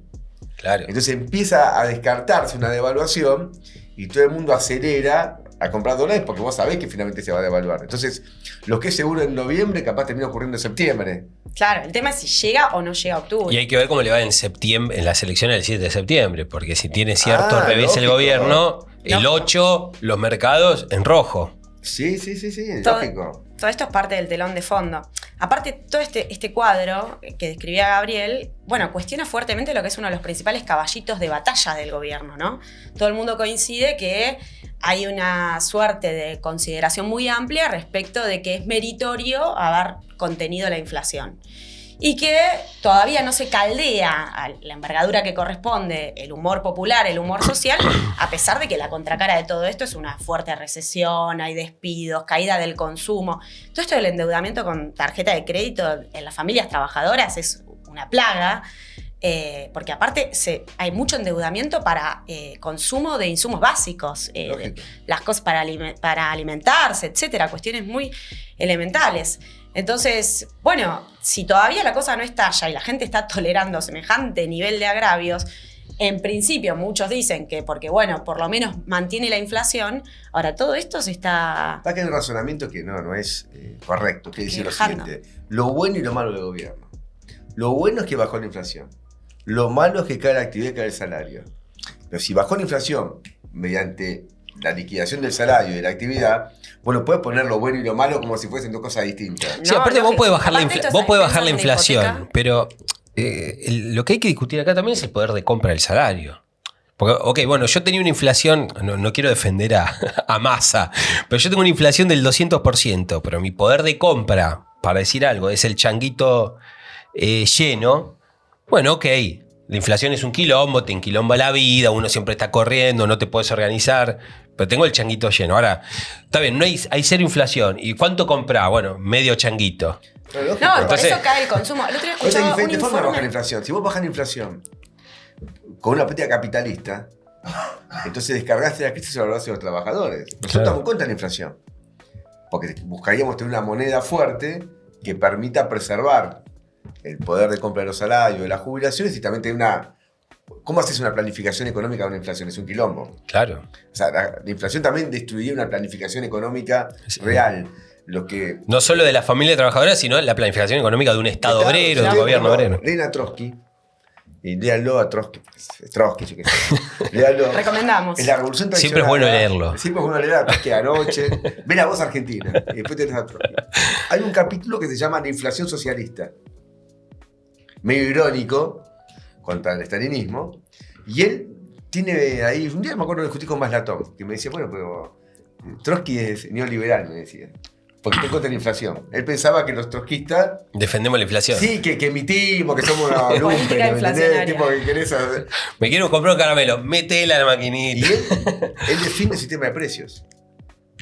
Claro. Entonces empieza a descartarse una devaluación y todo el mundo acelera a comprar dólares porque vos sabés que finalmente se va a devaluar. Entonces, lo que es seguro en noviembre capaz termina ocurriendo en septiembre. Claro, el tema es si llega o no llega a octubre. Y hay que ver cómo le va en septiembre, en las elecciones del 7 de septiembre, porque si tiene cierto revés el lógico. gobierno, el 8, los mercados en rojo. Sí, es Todo- lógico. Todo esto es parte del telón de fondo. Aparte, todo este cuadro que describía Gabriel, bueno, cuestiona fuertemente lo que es uno de los principales caballitos de batalla del gobierno, ¿no? Todo el mundo coincide que hay una suerte de consideración muy amplia respecto de que es meritorio haber contenido la inflación. Y que todavía no se caldea a la envergadura que corresponde el humor popular, el humor social, a pesar de que la contracara de todo esto es una fuerte recesión, hay despidos, caída del consumo. Todo esto del endeudamiento con tarjeta de crédito en las familias trabajadoras es una plaga, porque aparte hay mucho endeudamiento para consumo de insumos básicos, las cosas para alimentarse, etcétera, cuestiones muy elementales. Entonces, bueno, si todavía la cosa no estalla y la gente está tolerando semejante nivel de agravios, en principio muchos dicen que porque, bueno, por lo menos mantiene la inflación, ahora todo esto se está... Va a quedar un razonamiento que no es correcto, que decir lo Dejando. siguiente. Lo bueno y lo malo del gobierno. Lo bueno es que bajó la inflación. Lo malo es que cae la actividad y cae el salario. Pero si bajó la inflación mediante la liquidación del salario y de la actividad, bueno, puedes poner lo bueno y lo malo como si fuesen dos cosas distintas. Sí, aparte vos lógico. podés bajar Aparte esto es vos podés a bajar la expensas de inflación, hipoteca. pero lo que hay que discutir acá también es el poder de compra del salario. Porque, ok, bueno, yo tenía una inflación, no quiero defender a Massa, pero yo tengo una inflación del 200%, pero mi poder de compra, para decir algo, es el changuito lleno. Bueno, ok, la inflación es un quilombo, te enquilomba la vida, uno siempre está corriendo, no te puedes organizar, pero tengo el changuito lleno. Ahora, está bien, no hay cero inflación. ¿Y cuánto comprás? Bueno, medio changuito. No, lógico. No, por Entonces- eso cae el consumo. El otro día Pero hay escuchaba un diferentes formas de bajar la informe... inflación. Si vos bajás la inflación con una política capitalista, entonces descargaste la crisis y se la hablaste a los trabajadores. Nosotros Claro. estamos en contra de la inflación. Porque buscaríamos tener una moneda fuerte que permita preservar el poder de compra de los salarios, de las jubilaciones y también tener una... ¿Cómo haces una planificación económica de una inflación? Es un quilombo. Claro. O sea, la inflación también destruiría una planificación económica Sí. real. Lo que... No solo de la familia trabajadora, sino la planificación económica de un Estado obrero, de un Claro, gobierno no, obrero. Leen a Trotsky. Y léanlo a Trotsky. Trotsky, yo qué sé. Léanlo. Recomendamos. En la Revolución Traicionada. Siempre es bueno leerlo. Siempre es bueno leer a Trotsky anoche. Ve La Voz Argentina. Y después tenés a Trotsky. Hay un capítulo que se llama La inflación socialista. Medio irónico contra el estalinismo. Y él tiene ahí... Un día me acuerdo de discutir con Maslatón, que me decía, bueno, pero Trotsky es neoliberal, me decía. Porque está en contra de la inflación. Él pensaba que los trotskistas... Defendemos la inflación. Sí, que emitimos, que somos una lumpen, Política ¿me entendés? inflacionaria. Tipo que querés hacer... Me quiero comprar un caramelo, métela en la Y maquinita. él defiende el sistema de precios.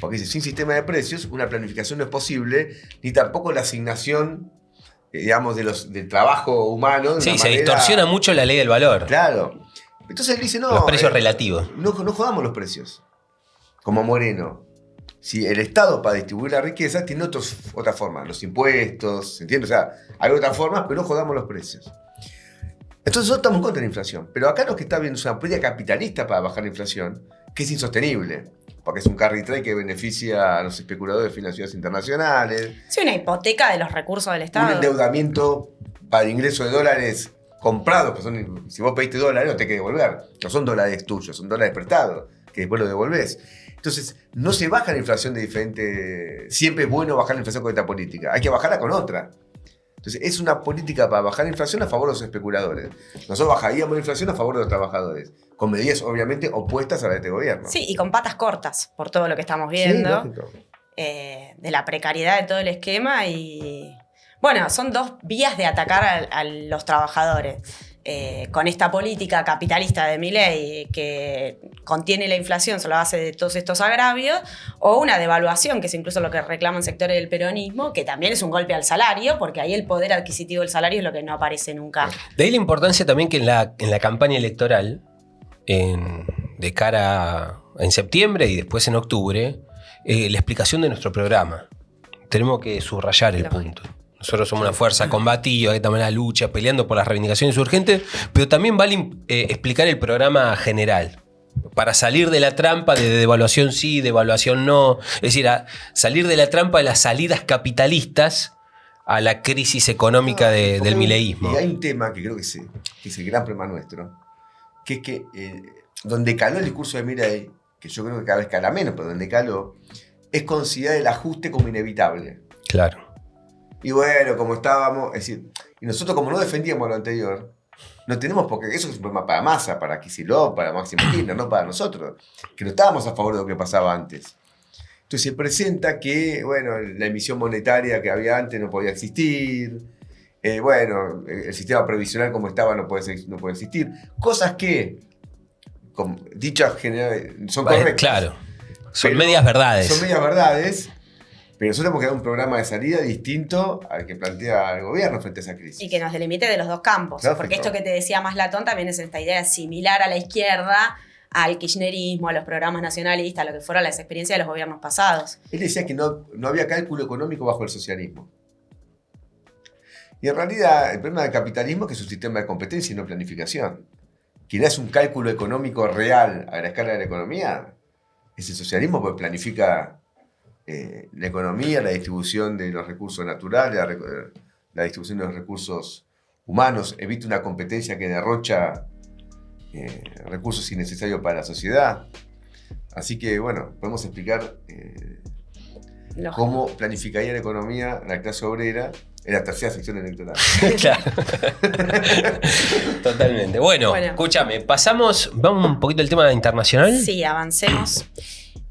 Porque dice, sin sistema de precios, una planificación no es posible, ni tampoco la asignación, digamos, del trabajo humano. De Sí, una se manera- distorsiona mucho la ley del valor. Claro. Entonces él dice, no. Los precios relativos. No jodamos los precios. Como Moreno. Si el Estado para distribuir la riqueza tiene otra forma, los impuestos, ¿se entiende? O sea, hay otras formas, pero no jodamos los precios. Entonces nosotros estamos en contra de la inflación. Pero acá lo que está viendo es una política capitalista para bajar la inflación, que es insostenible. Porque es un carry trade que beneficia a los especuladores financieros internacionales, Sí, una hipoteca de los recursos del Estado. un endeudamiento para el ingreso de dólares comprados, que son, si vos pediste dólares, no te hay que devolver. No son dólares tuyos, son dólares prestados, que después los devolvés. Entonces, no se baja la inflación de diferente... Siempre es bueno bajar la inflación con esta política. Hay que bajarla con otra. Entonces, es una política para bajar la inflación a favor de los especuladores. Nosotros bajaríamos la inflación a favor de los trabajadores, con medidas obviamente opuestas a las de este gobierno. Sí, y con patas cortas, por todo lo que estamos Sí, viendo, lógico. de la precariedad de todo el esquema y... Bueno, son dos vías de atacar a los trabajadores. Con esta política capitalista de Milei que contiene la inflación sobre la base de todos estos agravios, o una devaluación, que es incluso lo que reclaman sectores del peronismo, que también es un golpe al salario, porque ahí el poder adquisitivo del salario es lo que no aparece nunca. De ahí la importancia también que en la campaña electoral, de cara en septiembre y después en octubre, la explicación de nuestro programa. Tenemos que subrayar el Lógico. punto. Nosotros somos una fuerza combativa que estamos en la lucha, peleando por las reivindicaciones urgentes, pero también vale explicar el programa general. Para salir de la trampa de devaluación sí, devaluación no. Es decir, salir de la trampa de las salidas capitalistas a la crisis económica del mileísmo. Y hay un tema que creo que es el gran problema nuestro, que es que donde caló el discurso de Milei, que yo creo que cada vez cala menos, pero donde caló, es considerar el ajuste como inevitable. Claro. Y bueno, como estábamos, es decir, y nosotros como no defendíamos lo anterior, no tenemos porque eso es un problema para Massa, para Kicillof, para Máximo Kirchner, no para nosotros, que no estábamos a favor de lo que pasaba antes. Entonces se presenta que, bueno, la emisión monetaria que había antes no podía existir, bueno, el sistema previsional como estaba no puede existir, cosas que, dichas generales, son correctas. Claro, son medias verdades. Son medias verdades. Pero nosotros tenemos que dar un programa de salida distinto al que plantea el gobierno frente a esa crisis. Y que nos delimite de los dos campos. Claro, porque esto que te decía Maslatón también es esta idea similar a la izquierda, al kirchnerismo, a los programas nacionalistas, a lo que fueron las experiencias de los gobiernos pasados. Él decía que no había cálculo económico bajo el socialismo. Y en realidad el problema del capitalismo es que es un sistema de competencia y no planificación. Quien hace un cálculo económico real a la escala de la economía es el socialismo, porque planifica la economía, la distribución de los recursos naturales, la distribución de los recursos humanos, evita una competencia que derrocha recursos innecesarios para la sociedad. Así que, bueno, podemos explicar cómo planificaría la economía la clase obrera en la tercera sección electoral. Claro. Totalmente. Bueno, escúchame, vamos un poquito al tema internacional. Sí, avancemos.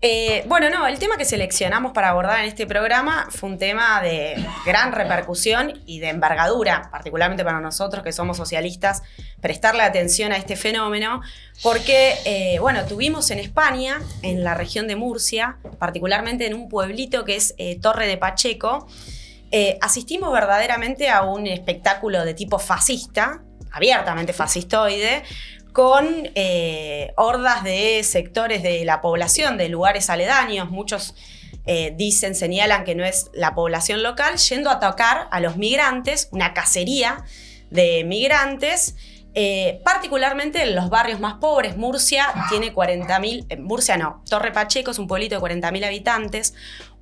El tema que seleccionamos para abordar en este programa fue un tema de gran repercusión y de envergadura, particularmente para nosotros que somos socialistas, prestarle atención a este fenómeno, porque, tuvimos en España, en la región de Murcia, particularmente en un pueblito que es Torre de Pacheco, asistimos verdaderamente a un espectáculo de tipo fascista, abiertamente fascistoide, con hordas de sectores de la población, de lugares aledaños. Muchos señalan que no es la población local, yendo a atacar a los migrantes, una cacería de migrantes, particularmente en los barrios más pobres. Murcia tiene 40.000, Torre Pacheco es un pueblito de 40.000 habitantes,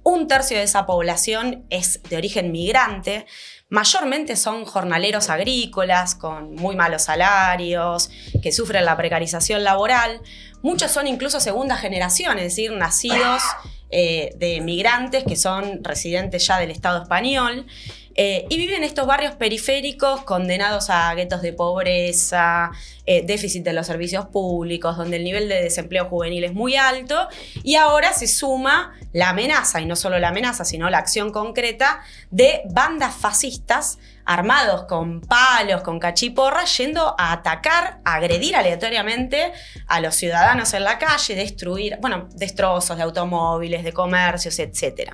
un tercio de esa población es de origen migrante. Mayormente son jornaleros agrícolas con muy malos salarios, que sufren la precarización laboral. Muchos son incluso segunda generación, es decir, nacidos de migrantes que son residentes ya del Estado español. Y viven en estos barrios periféricos condenados a guetos de pobreza, déficit de los servicios públicos, donde el nivel de desempleo juvenil es muy alto, y ahora se suma la amenaza, y no solo la amenaza, sino la acción concreta de bandas fascistas armados con palos, con cachiporras, yendo a atacar, a agredir aleatoriamente a los ciudadanos en la calle, destruir, destrozos de automóviles, de comercios, etc.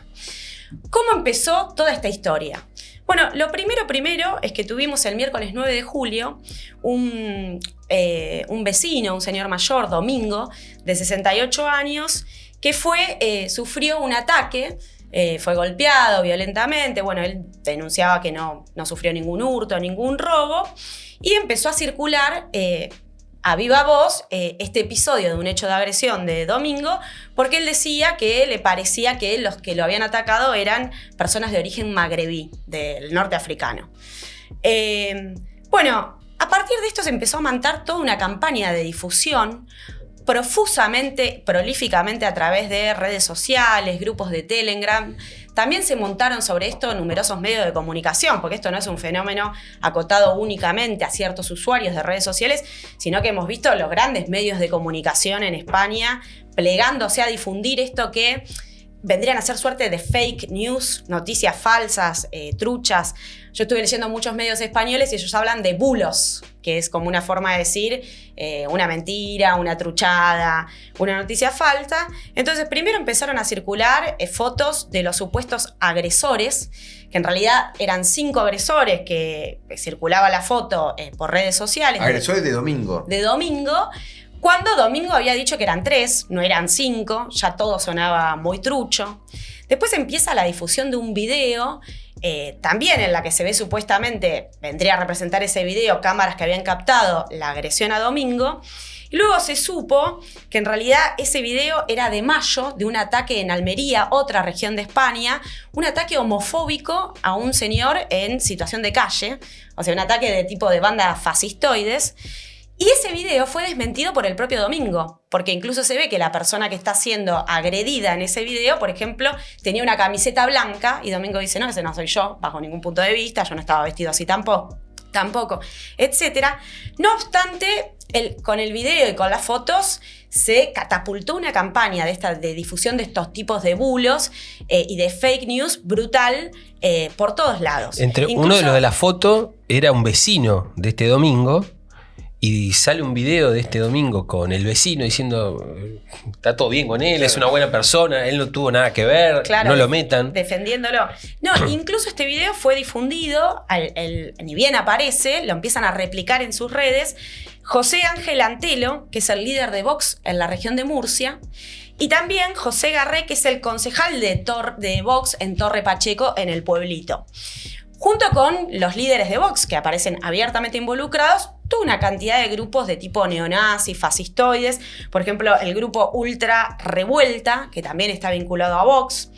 ¿Cómo empezó toda esta historia? Bueno, lo primero es que tuvimos el miércoles 9 de julio un vecino, un señor mayor, Domingo, de 68 años, que sufrió un ataque, fue golpeado violentamente. Bueno, él denunciaba que no sufrió ningún hurto, ningún robo, y empezó a circular a viva voz este episodio de un hecho de agresión de Domingo, porque él decía que le parecía que los que lo habían atacado eran personas de origen magrebí, del norte africano. A partir de esto se empezó a montar toda una campaña de difusión prolíficamente a través de redes sociales, grupos de Telegram. También se montaron sobre esto numerosos medios de comunicación, porque esto no es un fenómeno acotado únicamente a ciertos usuarios de redes sociales, sino que hemos visto los grandes medios de comunicación en España plegándose a difundir esto que vendrían a ser suerte de fake news, noticias falsas, truchas. Yo estuve leyendo muchos medios españoles y ellos hablan de bulos, que es como una forma de decir una mentira, una truchada, una noticia falsa. Entonces, primero empezaron a circular fotos de los supuestos agresores, que en realidad eran 5 agresores que circulaba la foto por redes sociales. Agresores de Domingo. De Domingo. Cuando Domingo había dicho que eran 3, no eran 5, ya todo sonaba muy trucho. Después empieza la difusión de un video, también en la que se ve supuestamente, vendría a representar ese video, cámaras que habían captado la agresión a Domingo. Y luego se supo que en realidad ese video era de mayo, de un ataque en Almería, otra región de España, un ataque homofóbico a un señor en situación de calle, o sea, un ataque de tipo de bandas fascistoides. Y ese video fue desmentido por el propio Domingo, porque incluso se ve que la persona que está siendo agredida en ese video, por ejemplo, tenía una camiseta blanca y Domingo dice, no, ese no soy yo, bajo ningún punto de vista, yo no estaba vestido así tampoco, etcétera. No obstante, con el video y con las fotos se catapultó una campaña de difusión de estos tipos de bulos y de fake news brutal por todos lados. Uno de los de la foto era un vecino de este Domingo. Y sale un video de este Domingo con el vecino diciendo está todo bien con él, es una buena persona, él no tuvo nada que ver, claro, no lo metan. Defendiéndolo. No, incluso este video fue difundido, ni bien aparece, lo empiezan a replicar en sus redes, José Ángel Antelo, que es el líder de Vox en la región de Murcia, y también José Garré, que es el concejal de Vox en Torre Pacheco, en el pueblito. Junto con los líderes de Vox, que aparecen abiertamente involucrados, toda una cantidad de grupos de tipo neonazi, fascistoides. Por ejemplo, el grupo Ultra Revuelta, que también está vinculado a Vox.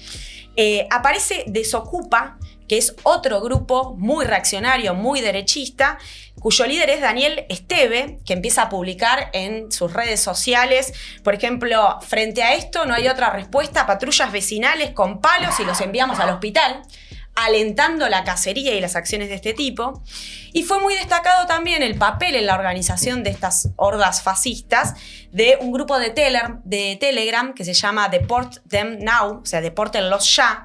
Aparece Desocupa, que es otro grupo muy reaccionario, muy derechista, cuyo líder es Daniel Esteve, que empieza a publicar en sus redes sociales, por ejemplo, frente a esto no hay otra respuesta, patrullas vecinales con palos y los enviamos al hospital, alentando la cacería y las acciones de este tipo. Y fue muy destacado también el papel en la organización de estas hordas fascistas de un grupo de Telegram que se llama Deport Them Now, o sea, depórtenlos ya,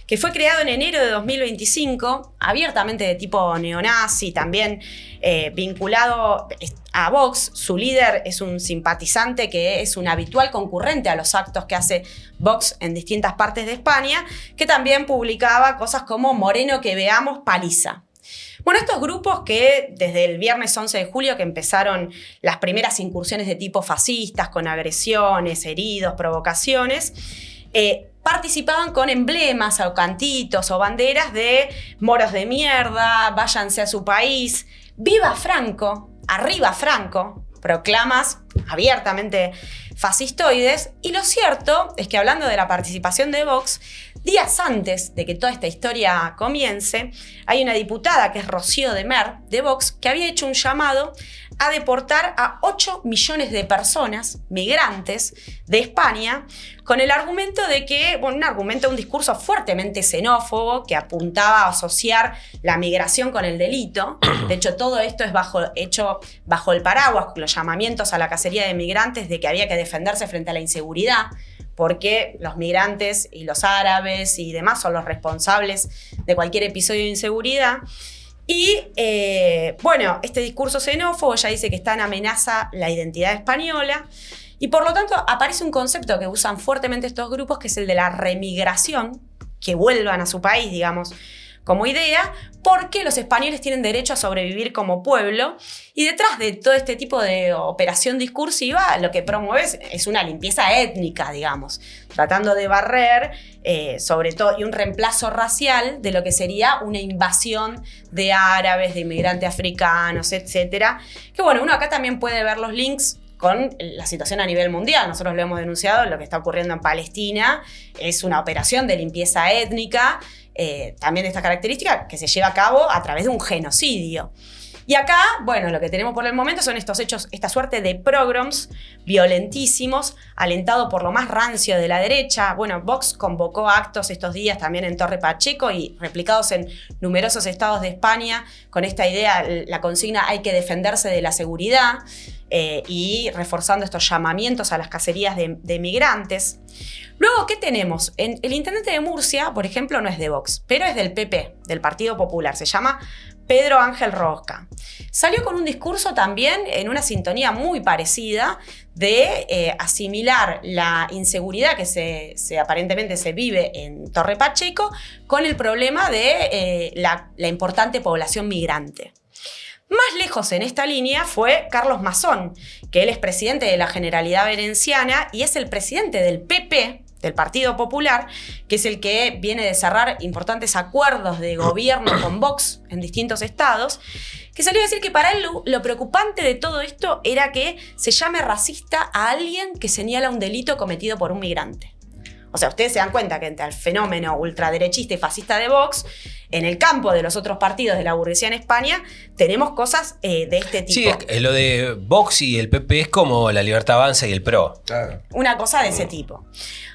que fue creado en enero de 2025, abiertamente de tipo neonazi, también vinculado a Vox. Su líder es un simpatizante que es un habitual concurrente a los actos que hace Vox en distintas partes de España, que también publicaba cosas como Moreno que veamos, paliza. Bueno, estos grupos que desde el viernes 11 de julio que empezaron las primeras incursiones de tipo fascistas, con agresiones, heridos, provocaciones, participaban con emblemas o cantitos o banderas de moros de mierda, váyanse a su país, viva Franco, arriba Franco, proclamas abiertamente fascistoides. Y lo cierto es que, hablando de la participación de Vox, días antes de que toda esta historia comience, hay una diputada que es Rocío de Mer, de Vox, que había hecho un llamado a deportar a 8 millones de personas, migrantes, de España, con el argumento de que, un discurso fuertemente xenófobo que apuntaba a asociar la migración con el delito. De hecho, todo esto es hecho bajo el paraguas, los llamamientos a la cacería de migrantes, de que había que defenderse frente a la inseguridad, porque los migrantes y los árabes y demás son los responsables de cualquier episodio de inseguridad. Y este discurso xenófobo ya dice que está en amenaza la identidad española, y por lo tanto aparece un concepto que usan fuertemente estos grupos, que es el de la remigración, que vuelvan a su país, digamos, como idea, porque los españoles tienen derecho a sobrevivir como pueblo. Y detrás de todo este tipo de operación discursiva, lo que promueve es una limpieza étnica, digamos, tratando de barrer, sobre todo, y un reemplazo racial de lo que sería una invasión de árabes, de inmigrantes africanos, etc. Que uno acá también puede ver los links con la situación a nivel mundial. Nosotros lo hemos denunciado, lo que está ocurriendo en Palestina es una operación de limpieza étnica, también de esta característica, que se lleva a cabo a través de un genocidio. Y acá, lo que tenemos por el momento son estos hechos, esta suerte de pogroms violentísimos, alentado por lo más rancio de la derecha. Vox convocó actos estos días también en Torre Pacheco y replicados en numerosos estados de España, con esta idea, la consigna hay que defenderse de la seguridad, y reforzando estos llamamientos a las cacerías de migrantes. Luego, ¿qué tenemos? El intendente de Murcia, por ejemplo, no es de Vox, pero es del PP, del Partido Popular. Se llama Pedro Ángel Rosca. Salió con un discurso también en una sintonía muy parecida de asimilar la inseguridad que aparentemente se vive en Torre Pacheco con el problema de la importante población migrante. Más lejos en esta línea fue Carlos Mazón, que él es presidente de la Generalidad Valenciana y es el presidente del PP, del Partido Popular, que es el que viene de cerrar importantes acuerdos de gobierno con Vox en distintos estados, que salió a decir que para él lo preocupante de todo esto era que se llame racista a alguien que señala un delito cometido por un migrante. O sea, ustedes se dan cuenta que entre el fenómeno ultraderechista y fascista de Vox, en el campo de los otros partidos de la burguesía en España, tenemos cosas de este tipo. Sí, lo de Vox y el PP es como la Libertad Avanza y el PRO. Claro. Una cosa de ese tipo.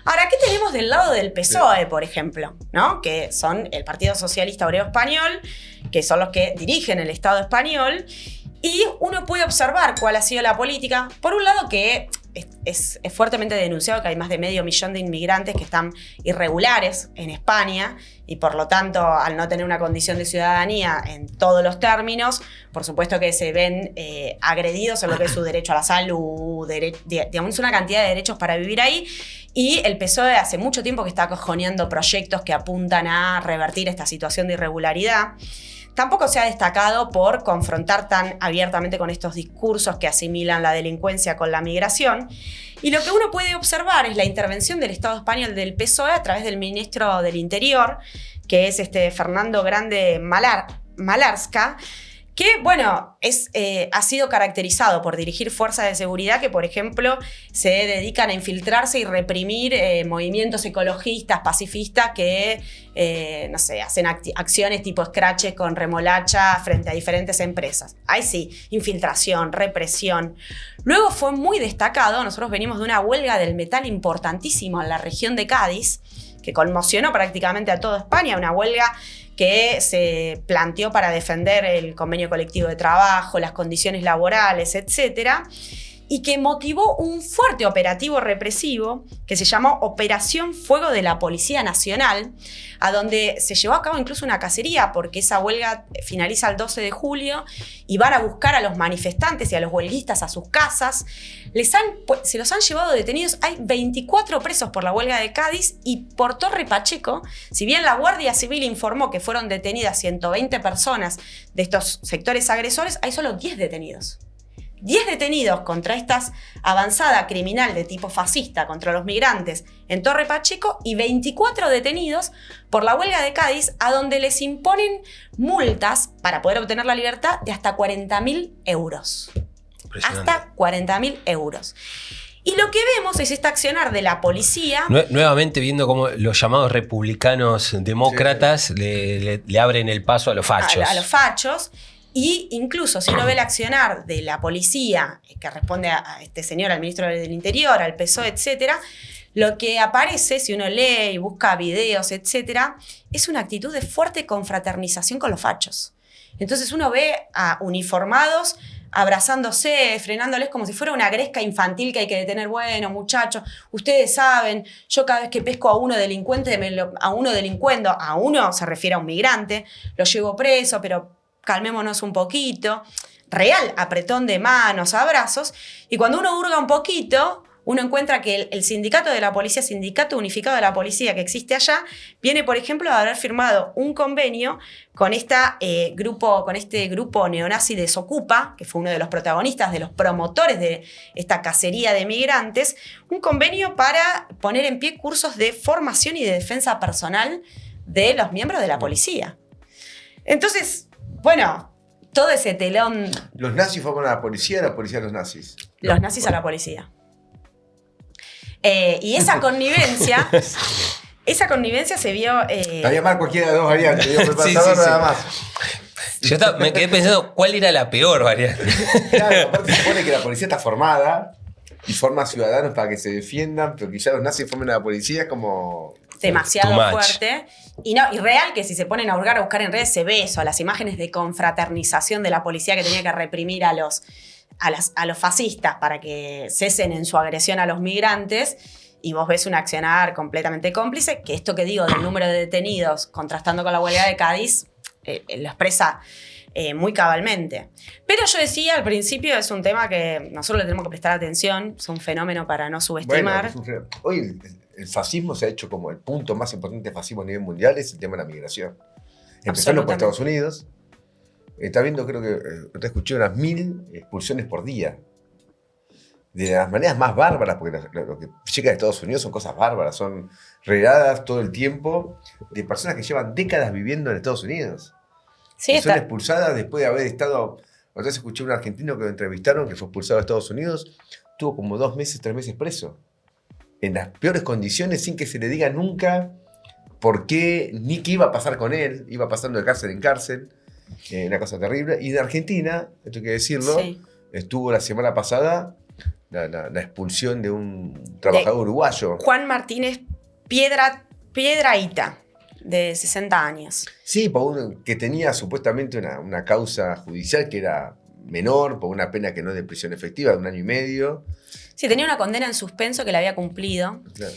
Ahora, ¿qué tenemos del lado del PSOE, por ejemplo? ¿No? Que son el Partido Socialista Obrero Español, que son los que dirigen el Estado español, y uno puede observar cuál ha sido la política. Por un lado, que es fuertemente denunciado que hay más de 500.000 de inmigrantes que están irregulares en España y por lo tanto, al no tener una condición de ciudadanía en todos los términos, por supuesto que se ven agredidos en lo que es su derecho a la salud, digamos, una cantidad de derechos para vivir ahí. Y el PSOE hace mucho tiempo que está acojoneando proyectos que apuntan a revertir esta situación de irregularidad. Tampoco se ha destacado por confrontar tan abiertamente con estos discursos que asimilan la delincuencia con la migración. Y lo que uno puede observar es la intervención del Estado español del PSOE a través del ministro del Interior, que es Fernando Grande Marlaska, que, bueno, ha sido caracterizado por dirigir fuerzas de seguridad que, por ejemplo, se dedican a infiltrarse y reprimir movimientos ecologistas, pacifistas que, no sé, hacen acciones tipo scratches con remolacha frente a diferentes empresas. Ahí sí, infiltración, represión. Luego fue muy destacado, nosotros venimos de una huelga del metal importantísimo en la región de Cádiz, que conmocionó prácticamente a toda España, una huelga que se planteó para defender el convenio colectivo de trabajo, las condiciones laborales, etcétera, y que motivó un fuerte operativo represivo que se llamó Operación Fuego de la Policía Nacional, a donde se llevó a cabo incluso una cacería, porque esa huelga finaliza el 12 de julio y van a buscar a los manifestantes y a los huelguistas a sus casas. Se los han llevado detenidos. Hay 24 presos por la huelga de Cádiz y por Torre Pacheco. Si bien la Guardia Civil informó que fueron detenidas 120 personas de estos sectores agresores, hay solo 10 detenidos. 10 detenidos contra esta avanzada criminal de tipo fascista contra los migrantes en Torre Pacheco y 24 detenidos por la huelga de Cádiz, a donde les imponen multas para poder obtener la libertad de hasta 40.000 euros. Hasta 40.000 euros. Y lo que vemos es este accionar de la policía. Nuevamente viendo cómo los llamados republicanos demócratas le abren el paso a los fachos. A los fachos. Y incluso si uno ve el accionar de la policía, que responde a este señor, al ministro del Interior, al PSOE, etcétera, lo que aparece, si uno lee y busca videos, etcétera, es una actitud de fuerte confraternización con los fachos. Entonces uno ve a uniformados abrazándose, frenándoles como si fuera una gresca infantil que hay que detener. Bueno, muchachos, ustedes saben, yo cada vez que pesco a uno delincuente, a uno se refiere a un migrante, lo llevo preso, pero calmémonos un poquito. Real apretón de manos, abrazos. Y cuando uno hurga un poquito, uno encuentra que el sindicato de la policía, Sindicato Unificado de la Policía que existe allá, viene, por ejemplo, a haber firmado un convenio con este grupo neonazi Desocupa, que fue uno de los protagonistas, de los promotores de esta cacería de migrantes, un convenio para poner en pie cursos de formación y de defensa personal de los miembros de la policía. Entonces, bueno, todo ese telón. ¿Los nazis fueron a la policía a los nazis? Los nazis a la policía. Y esa connivencia, se vio. Había más cualquiera de dos variantes. Sí. Nada más. Yo me quedé pensando cuál era la peor variante. Claro, aparte se supone que la policía está formada y forma ciudadanos para que se defiendan, pero que ya los nazis formen a la policía es como demasiado fuerte. Y real que si se ponen a hurgar, a buscar en redes, se ve eso, las imágenes de confraternización de la policía que tenía que reprimir a los fascistas para que cesen en su agresión a los migrantes, y vos ves un accionar completamente cómplice, que esto que digo del número de detenidos contrastando con la huelga de Cádiz lo expresa muy cabalmente. Pero yo decía al principio, es un tema que nosotros le tenemos que prestar atención, es un fenómeno para no subestimar. Bueno, hoy el fascismo se ha hecho como el punto más importante del fascismo a nivel mundial, es el tema de la migración. Empezando por Estados Unidos. Está viendo, creo que te escuché, unas 1000 expulsiones por día. de las maneras más bárbaras, porque lo que llega de Estados Unidos son cosas bárbaras, son regadas todo el tiempo de personas que llevan décadas viviendo en Estados Unidos. Sí, Y son expulsadas después de haber estado... Otra vez escuché a un argentino que lo entrevistaron, que fue expulsado de Estados Unidos, tuvo como 2 meses, 3 meses preso. En las peores condiciones, sin que se le diga nunca por qué, ni qué iba a pasar con él. Iba pasando de cárcel en cárcel. Una cosa terrible. Y de Argentina, esto hay que decirlo, Sí. estuvo la semana pasada la expulsión de un trabajador uruguayo. Juan Martínez Piedrahita, de 60 años. Sí, que tenía supuestamente una causa judicial que era menor, por una pena que no es de prisión efectiva, de 1 año y medio. Sí, tenía una condena en suspenso que la había cumplido. Claro.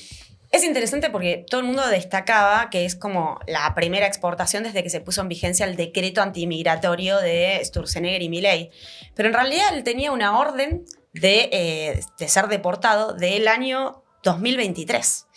Es interesante porque todo el mundo destacaba que es como la primera exportación desde que se puso en vigencia el decreto antimigratorio de Sturzenegger y Milei. Pero en realidad él tenía una orden de ser deportado del año 2023.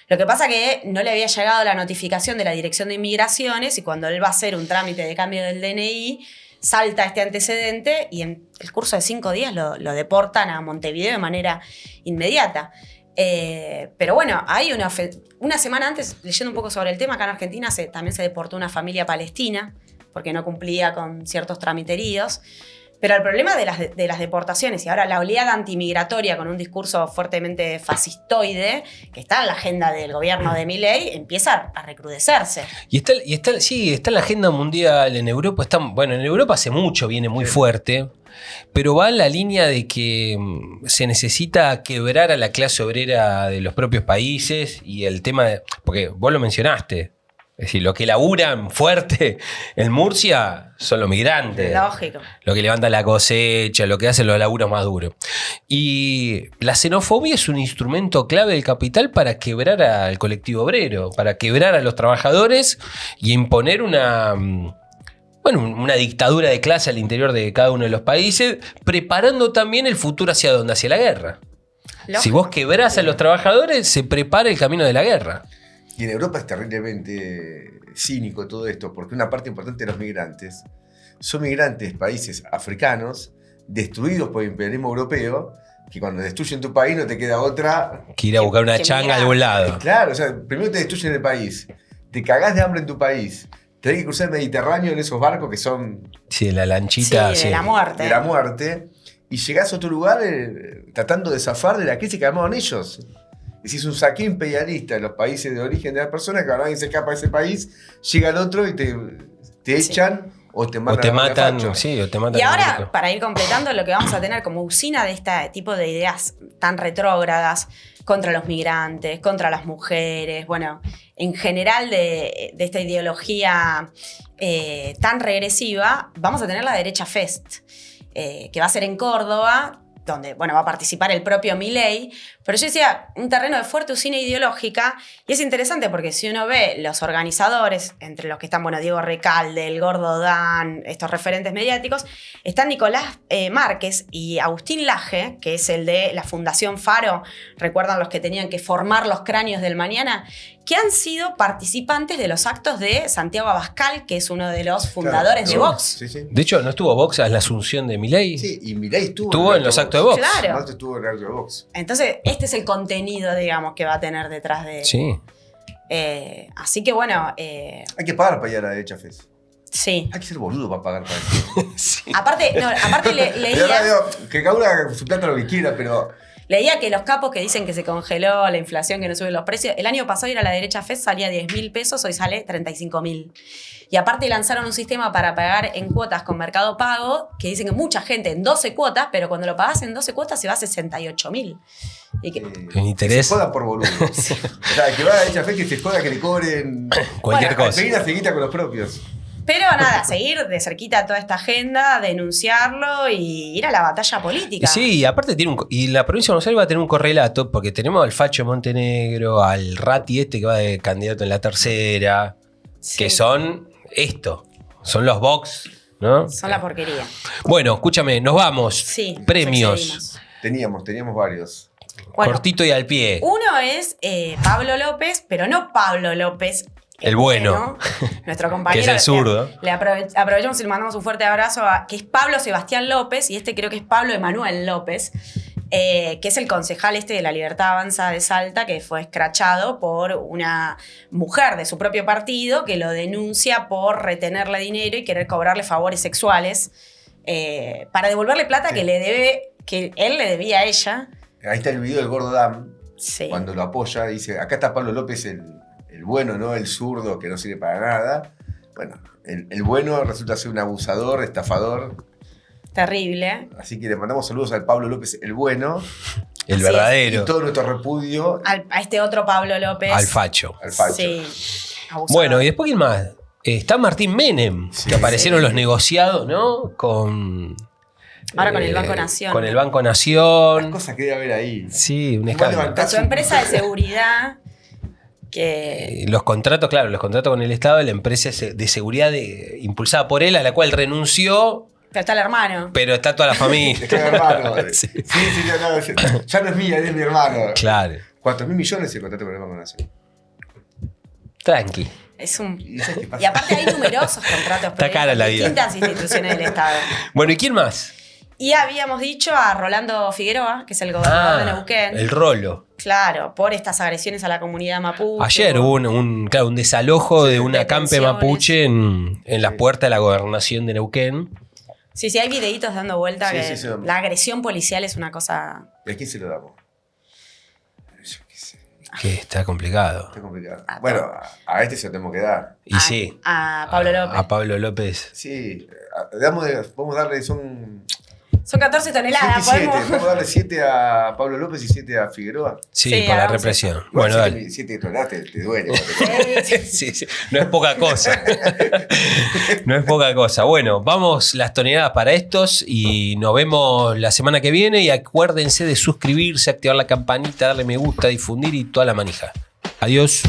Lo que pasa que no le había llegado la notificación de la Dirección de Inmigraciones y cuando él va a hacer un trámite de cambio del DNI, salta este antecedente y en el curso de 5 días lo deportan a Montevideo de manera inmediata. Pero bueno, hay una semana antes, leyendo un poco sobre el tema, acá en Argentina también se deportó una familia palestina porque no cumplía con ciertos tramiteríos. Pero el problema de las deportaciones y ahora la oleada antimigratoria con un discurso fuertemente fascistoide que está en la agenda del gobierno de Milei empieza a recrudecerse. Y está en la agenda mundial en Europa. En Europa hace mucho viene muy fuerte, pero va en la línea de que se necesita quebrar a la clase obrera de los propios países y el tema porque vos lo mencionaste. Es decir, lo que laburan fuerte en Murcia son los migrantes. Lógico. Lo que levanta la cosecha, lo que hacen los laburos más duros. Y la xenofobia es un instrumento clave del capital para quebrar al colectivo obrero, para quebrar a los trabajadores y imponer una dictadura de clase al interior de cada uno de los países, preparando también el futuro hacia dónde, hacia la guerra. Lógico. Si vos quebrás a los trabajadores, se prepara el camino de la guerra. Y en Europa es terriblemente cínico todo esto, porque una parte importante de los migrantes son migrantes de países africanos destruidos por el imperialismo europeo, que cuando destruyen tu país no te queda otra... Que ir a buscar una changa de algún lado. Claro, o sea, primero te destruyen el país, te cagás de hambre en tu país, tenés que cruzar el Mediterráneo en esos barcos que son... Sí, la lanchita. Sí, de la muerte. De la muerte, y llegás a otro lugar tratando de zafar de la crisis que armaron ellos. Si es un saqueo imperialista en los países de origen de las personas, que ahora alguien se escapa de ese país, llega al otro y te echan o te mandan o te matan. Y ahora, para ir completando, lo que vamos a tener como usina de este tipo de ideas tan retrógradas contra los migrantes, contra las mujeres, bueno, en general de esta ideología tan regresiva, vamos a tener la derecha Fest, que va a ser en Córdoba, donde va a participar el propio Milei, pero yo decía, un terreno de fuerte usina ideológica, y es interesante porque si uno ve los organizadores, entre los que están, Diego Recalde, el Gordo Dan, estos referentes mediáticos, están Nicolás Márquez y Agustín Laje, que es el de la Fundación Faro, recuerdan los que tenían que formar los cráneos del mañana, que han sido participantes de los actos de Santiago Abascal, que es uno de los fundadores de Vox. Sí, sí. De hecho, ¿no estuvo Vox a la asunción de Milei? Sí, y Milei estuvo en los actos de Vox. Claro. Martes estuvo en el acto de Vox. Entonces, este es el contenido, digamos, que va a tener detrás de... Sí. Así que Hay que pagar para ir a la derecha FES. sí. Hay que ser boludo para pagar para eso. Sí. Aparte leía... Que cada uno haga su plata lo que quiera, pero... Leía que los capos que dicen que se congeló la inflación, que no suben los precios, el año pasado ir a la derecha FES salía 10.000 pesos, hoy sale 35.000. Y aparte lanzaron un sistema para pagar en cuotas con Mercado Pago, que dicen que mucha gente en 12 cuotas, pero cuando lo pagás en 12 cuotas se va a 68.000. Y que, En interés. Que se jodan por boludo. O sea, que va a la derecha FES, que se joda, que le cobren... Cualquier cosa. Seguir la ceguita con los propios. pero nada, seguir de cerquita toda esta agenda, denunciarlo y ir a la batalla política. Sí, aparte y la provincia de Buenos Aires va a tener un correlato, porque tenemos al Facho Montenegro, al Ratti que va de candidato en la tercera, Sí. que son son los Vox, ¿no? Son la porquería. Bueno, escúchame, nos vamos. Sí. Premios. Excedimos. Teníamos varios. Bueno, Cortito y al pie. uno es Pablo López, pero no Pablo López. El bueno. Nuestro compañero. Que es el zurdo. Le aprovechamos y le mandamos un fuerte abrazo que es Pablo Sebastián López, y este creo que es Pablo Emanuel López, que es el concejal de la Libertad Avanza de Salta, que fue escrachado por una mujer de su propio partido que lo denuncia por retenerle dinero y querer cobrarle favores sexuales para devolverle plata que él le debía a ella. Ahí está el video del Gordo Dam, Sí. cuando lo apoya, dice, acá está Pablo López, el bueno, ¿no? El zurdo que no sirve para nada. Bueno, el bueno resulta ser un abusador, estafador. Terrible. Así que le mandamos saludos al Pablo López, el bueno. El Así verdadero. Y todo nuestro repudio A este otro Pablo López. al facho. al facho. Sí. Abusador. Bueno, y después, ¿quién más? Está Martín Menem, Sí. que aparecieron los negociados, ¿no? Ahora con el Banco Nación. Con el Banco Las Nación. cosas que debe haber ahí. Sí, un Igual escándalo. levantás Con su un- empresa de seguridad, que Los contratos, claro, los contratos con el Estado de la empresa de seguridad impulsada por él, a la cual renunció, pero está el hermano. pero está toda la familia. Es que mi hermano. Sí. Ya no es mía, es mi hermano. Claro, ¿Cuántos mil millones se contrató con el Banco Nación? tranqui. Es un... ¿Y sabes qué pasa? Y aparte hay numerosos contratos Está cara la vida. distintas instituciones del Estado. Bueno, ¿y quién más? Y habíamos dicho a Rolando Figueroa, que es el gobernador de Neuquén. el Rolo. Claro, por estas agresiones a la comunidad mapuche. Ayer hubo un desalojo de una acampe detenciones. mapuche en las Sí. puertas de la gobernación de Neuquén. Sí, hay videitos dando vuelta Sí, que sí. la agresión policial es una cosa... ¿Y a quién se lo damos? Yo qué sé, Que está complicado. está complicado. A Bueno, todo. a este se lo tenemos que dar. Y sí. A Pablo López. A Pablo López. Sí, podemos darle, son Son 14 toneladas, 7 y 7. podemos... Podemos darle 7 a Pablo López y 7 a Figueroa. Sí, Sí, por la hagamos represión. Igual Bueno, dale. 7 toneladas te duele. Sí, sí, no es poca cosa. No es poca cosa. Bueno, vamos las toneladas para estos y nos vemos la semana que viene. Y acuérdense de suscribirse, activar la campanita, darle me gusta, difundir y toda la manija. Adiós.